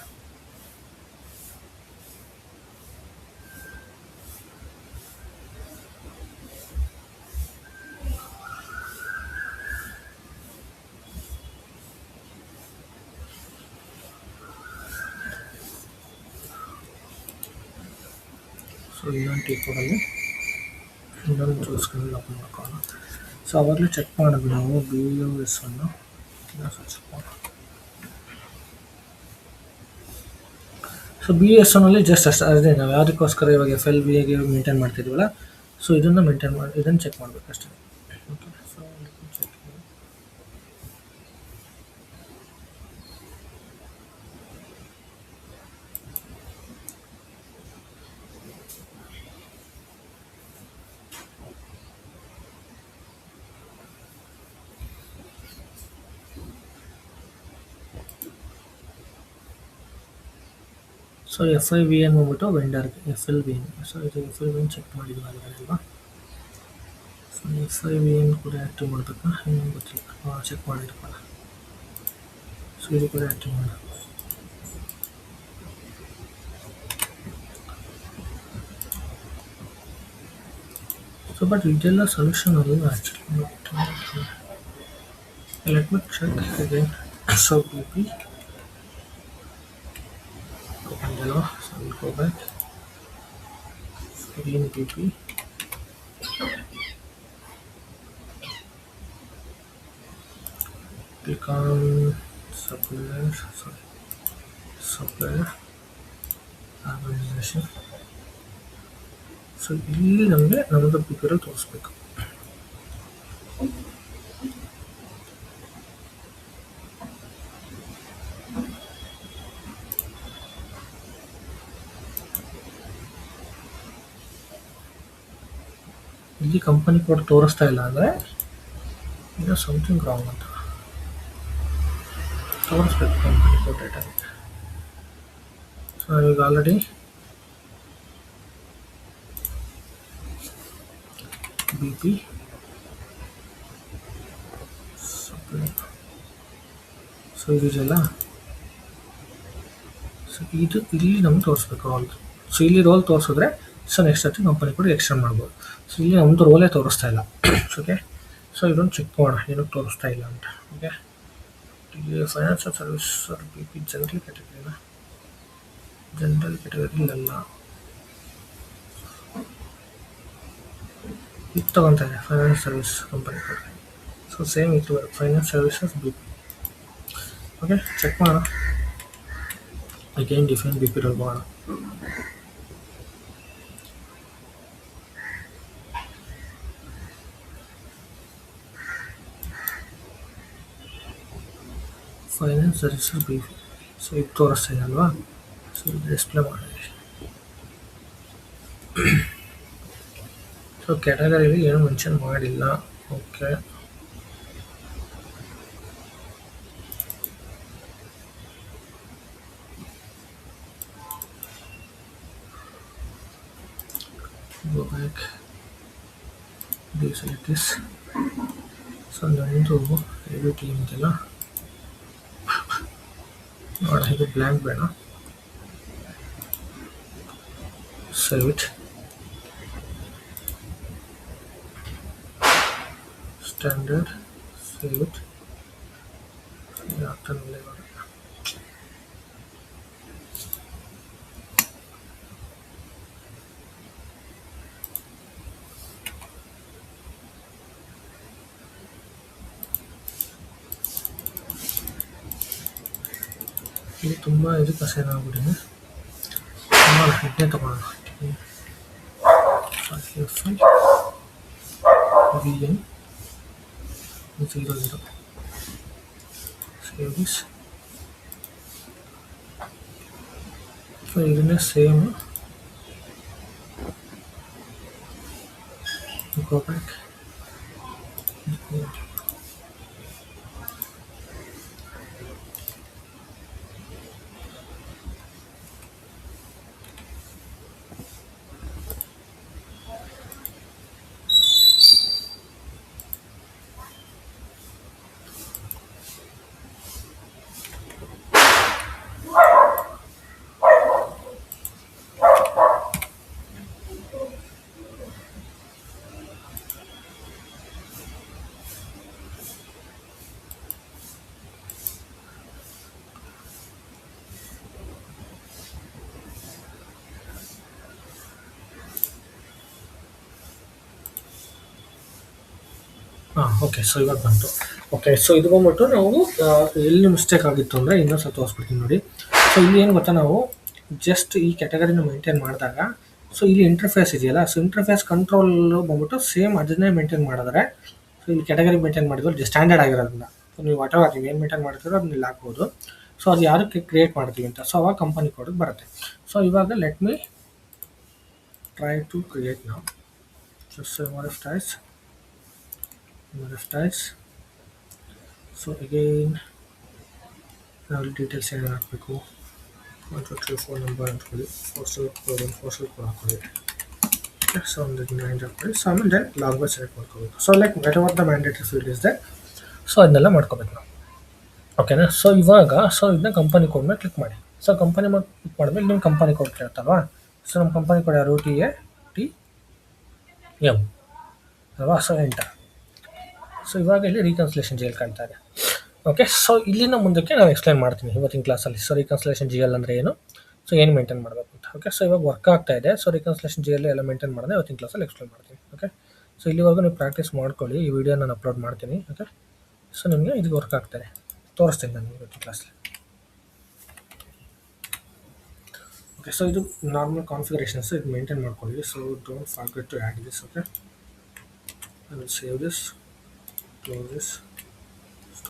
ಸೊ ಇನ್ನೊಂದು ಟಿ ಕೋಡಲ್ಲಿ ಇನ್ನೊಂದು ಚೂಸ್ಕೊಂಡು ಓಪನ್ ಮಾಡ್ಕೊಳ್ಳೋಣ. ಸೊ ಅವಾಗಲೇ ಚೆಕ್ ಮಾಡಿದ್ವಿ ನಾವು BOS ಅನ್ನು. ಚೆಕ್ ಮಾಡೋಣ. ಸೊ BOS ಜಸ್ಟ್ ಅದೇ ನಾವು ಯಾವುದಕ್ಕೋಸ್ಕರ ಇವಾಗ FLVಗೆ ಮೇಂಟೈನ್ ಮಾಡ್ತಿದ್ವಲ್ಲ, ಸೊ ಇದನ್ನು ಮೇಂಟೈನ್ ಮಾಡಿ ಇದನ್ನು ಚೆಕ್ ಮಾಡಬೇಕು ಅಷ್ಟೇ. Okay, so check so FIVN ಬಂದ್ಬಿಟ್ಟು ವೆಂಡರ್ಗೆ FLVN. ಸೊ ಇದು FLVN ಚೆಕ್ ಮಾಡಿದ್ವಿ ಅಲ್ವಾ. ಸೊ FIVN ಕೂಡ ಆ್ಯಕ್ಟಿವ್ ಮಾಡಬೇಕಾ ಇನ್ನೂ ಗೊತ್ತಿಲ್ಲ. ಚೆಕ್ ಮಾಡಿರ್ಬಲ್ಲ. ಸೊ ಇದು ಕೂಡ ಆ್ಯಕ್ಟಿವ್ ಮಾಡಿ. ಸೊ ಬಟ್ ಇದೆಲ್ಲ ಸೊಲ್ಯೂಷನ್ ಅಲ್ಲ actually. Let me check again. So BP Hello, so we'll go back. Again BP. Click on supplier organization. So ಇಲ್ಲಿ ನಮಗೆ ನಮ್ಮದು ಪಿಕ್ಚರ್ ತೋರಿಸ್ಬೇಕು. ಇಲ್ಲಿ ಕಂಪನಿ ಕೋಡ್ ತೋರಿಸ್ತಾ ಇಲ್ಲ ಅಂದರೆ ಇದು ಸಮಥಿಂಗ್ ರಾಂಗ್ ಅಂತ ತೋರಿಸ್ಬೇಕು ಕಂಪನಿ ಕೋಡ್ ಡೇಟಾ. ಸೊ ಈಗ ಆಲ್ರೆಡಿ BP ಸೊ ಇದೆಲ್ಲ. ಸೊ ಇದು ಇಲ್ಲಿ ನಮ್ಗೆ ತೋರಿಸ್ಬೇಕು ರೋಲ್. ಸೊ ಇಲ್ಲಿ ರೋಲ್ ತೋರಿಸಿದ್ರೆ ಸೊ ನೆಕ್ಸ್ಟ್ ಸರ್ತಿ ಕಂಪನಿ ಕೂಡ ಎಕ್ಸ್ಟೆಂಡ್ ಮಾಡ್ಬೋದು. ಸೊ ಇಲ್ಲಿ ನಮ್ಮದು ರೋಲೇ ತೋರಿಸ್ತಾ ಇಲ್ಲ. ಓಕೆ, ಸೊ ಇದೊಂದು ಚೆಕ್ ಮಾಡೋಣ ಏನಕ್ಕೆ ತೋರಿಸ್ತಾ ಇಲ್ಲ ಅಂತ. ಓಕೆ, ಇಲ್ಲಿ ಫೈನಾನ್ಷಿಯಲ್ ಸರ್ವಿಸ್ BP ಜನರಲ್ ಕ್ಯಾಟಗರಿನ ಇಲ್ಲೆಲ್ಲ ಇದು ತೊಗೊತಾ ಇದೆ ಫೈನಾನ್ಸ್ ಸರ್ವಿಸ್ ಕಂಪನಿ ಕೂಡ. ಸೊ ಸೇಮ್ ಇದು finance services BP. Okay, check ಮಾಡೋಣ. ಅಗೇನ್ ಡಿಫೈನ್ BP ರೋಲ್ ಮಾಡೋಣ. ಫೈನಾನ್ಸ್ ರಿಜಿಸ್ಟರ್ ಬಿ ಸೊ ಇದು ತೋರಿಸ್ತಾ ಇದೆ ಅಲ್ವಾ. ಸೊ ಡಿಸ್ಪ್ಲೇ ಮಾಡಿ. ಸೊ ಕ್ಯಾಟಗರಿಲಿ ಏನು ಮೆನ್ಷನ್ ಮಾಡಿಲ್ಲ. Okay, go back, deselect this. So ನಂದು ಇದು ಟೀಮ್ ಇದೆಲ್ಲ ನೋಡ, ಇದು ಬ್ಲ್ಯಾಂಕ್ ಬೇಡ, save it, standard, save it. ಆಗ್ತಾನಿಲ್ಲ ಇವಾಗ. ಇದು ತುಂಬ ಇದಕ್ಕೆ ಅಸೈನ್ ಆಗ್ಬಿಟ್ಟಿದೆ. ಇದನ್ನೇ ತಗೊಳ್ಳೋಣ. VN 00. Save this. ಸೊ ಇದನ್ನೇ same go back. Okay, so ಇವಾಗ ಬಂತು. ಓಕೆ, ಸೊ ಇದು ಬಂದ್ಬಿಟ್ಟು ನಾವು ಎಲ್ಲಿ ಮಿಸ್ಟೇಕ್ ಆಗಿತ್ತು ಅಂದರೆ ಇನ್ನೊಂದು ಸ್ವಲ್ಪ ತೋರಿಸ್ಬಿಡ್ತೀನಿ ನೋಡಿ. ಸೊ ಇಲ್ಲಿ ಏನು ಗೊತ್ತಾ, ನಾವು ಜಸ್ಟ್ ಈ ಕ್ಯಾಟಗರಿನ ಮೇಂಟೈನ್ ಮಾಡಿದಾಗ ಸೊ ಇಲ್ಲಿ ಇಂಟರ್ಫೇಸ್ ಇದೆಯಲ್ಲ, ಸೊ ಇಂಟರ್ಫೇಸ್ ಕಂಟ್ರೋಲ್ ಬಂದ್ಬಿಟ್ಟು ಸೇಮ್ ಅದನ್ನೇ ಮೇಂಟೈನ್ ಮಾಡಿದ್ರೆ, ಸೊ ಇಲ್ಲಿ ಕ್ಯಾಟಗರಿ ಮೇಂಟೈನ್ ಮಾಡಿದ್ರು ಸ್ಟ್ಯಾಂಡರ್ಡ್ ಆಗಿರೋದ್ರಿಂದ ನೀವು ವಾಟ್ ಎವರ್ ನೀವು ಏನು ಮೇಂಟೈನ್ ಮಾಡ್ತೀರೋ ಅದನ್ನ ಇಲ್ಲಿ ಹಾಕ್ಬೋದು. ಸೊ ಅದು ಯಾರಕ್ಕೆ ಕ್ರಿಯೇಟ್ ಮಾಡ್ತೀವಿ ಅಂತ, ಸೊ ಅವಾಗ ಕಂಪನಿ ಕೋಡಿಗೆ ಬರುತ್ತೆ. ಸೊ ಇವಾಗ let me try to create ನಾವು ಜಸ್ಟ್ styles. ಸೊ ಅಗೈನ್ ನಾವು ಡೀಟೇಲ್ಸ್ ಏನೇನು ಹಾಕಬೇಕು, 1 2 3 4 ನಂಬರ್ ಅಂದ್ಕೊಳ್ಳಿ, ಪೋಸ್ಟಲ್ ಕೋಡ್ ಹಾಕೊಳ್ಳಿ. ಸೊ ಒಂದು 9 ಹಾಕೊಳ್ಳಿ. ಸೊ ಆಮೇಲೆ ದೆನ್ ಲಾಂಗ್ವೇಜ್ ಸೆಲೆಕ್ಟ್ ಮಾಡ್ಕೋಬೇಕು. So like whatever the mandatory field is that, so ಅದನ್ನೆಲ್ಲ ಮಾಡ್ಕೋಬೇಕು ನಾವು. ಓಕೆನಾ. ಸೊ ಇವಾಗ ಇದನ್ನ ಕಂಪನಿ ಕೋಡ್ ಮೇಲೆ ಕ್ಲಿಕ್ ಮಾಡಿ. ಸೊ ಕಂಪನಿ ಮೇಲೆ ಕ್ಲಿಕ್ ಮಾಡಿದ್ಮೇಲೆ ನಿಮ್ಮ ಕಂಪನಿ ಕೋಡ್ ಕೇಳ್ತಲ್ವಾ. ಸೊ ನಮ್ಮ ಕಂಪನಿ ಕೋಡ್ ಯಾರು, TATM ಅಲ್ವಾ. So enter. ಸೊ ಇವಾಗ ಇಲ್ಲಿ ರೀಕನ್ಸಿಲೇಷನ್ GL ಕಾಣ್ತಾ ಇದೆ. ಓಕೆ, ಸೊ ಇಲ್ಲಿನ ಮುಂದಕ್ಕೆ ನಾನು ಎಕ್ಸ್ಪ್ಲೈನ್ ಮಾಡ್ತೀನಿ ಇವತ್ತಿನ ಕ್ಲಾಸಲ್ಲಿ. ಸೊ ರೀಕನ್ಸಿಲೇಷನ್ GL ಅಂದರೆ ಏನು, ಸೊ ಏನು ಮೇಂಟೈನ್ ಮಾಡಬೇಕು ಅಂತ. ಓಕೆ, ಸೊ ಇವಾಗ ವರ್ಕ್ ಆಗ್ತಾ ಇದೆ. ಸೊ ರೀಕನ್ಸಿಲೇಷನ್ GL ಎಲ್ಲ ಮೇಂಟೈನ್ ಮಾಡಿದೆ ಇವತ್ತಿನ ಕ್ಲಾಸಲ್ಲಿ ಎಕ್ಸ್ಪ್ಲೈನ್ ಮಾಡ್ತೀನಿ. ಓಕೆ, ಸೊ ಇಲ್ಲಿವರೆಗೂ ನೀವು ಪ್ರಾಕ್ಟೀಸ್ ಮಾಡ್ಕೊಳ್ಳಿ. ಈ ವಿಡಿಯೋ ನಾನು ಅಪ್ಲೋಡ್ ಮಾಡ್ತೀನಿ. ಓಕೆ, ಸೊ ನಿಮಗೆ ಇದು ವರ್ಕ್ ಆಗ್ತಾಯಿದೆ ತೋರಿಸ್ತೀನಿ ನಾನು ಇವತ್ತಿನ ಕ್ಲಾಸಲ್ಲಿ. ಓಕೆ, ಸೊ ಇದು ನಾರ್ಮಲ್ ಕಾನ್ಫಿಗರೇಷನ್ಸ್, ಇದು ಮೇಂಟೈನ್ ಮಾಡ್ಕೊಳ್ಳಿ. So don't forget to add this. Okay, I will save this, close this.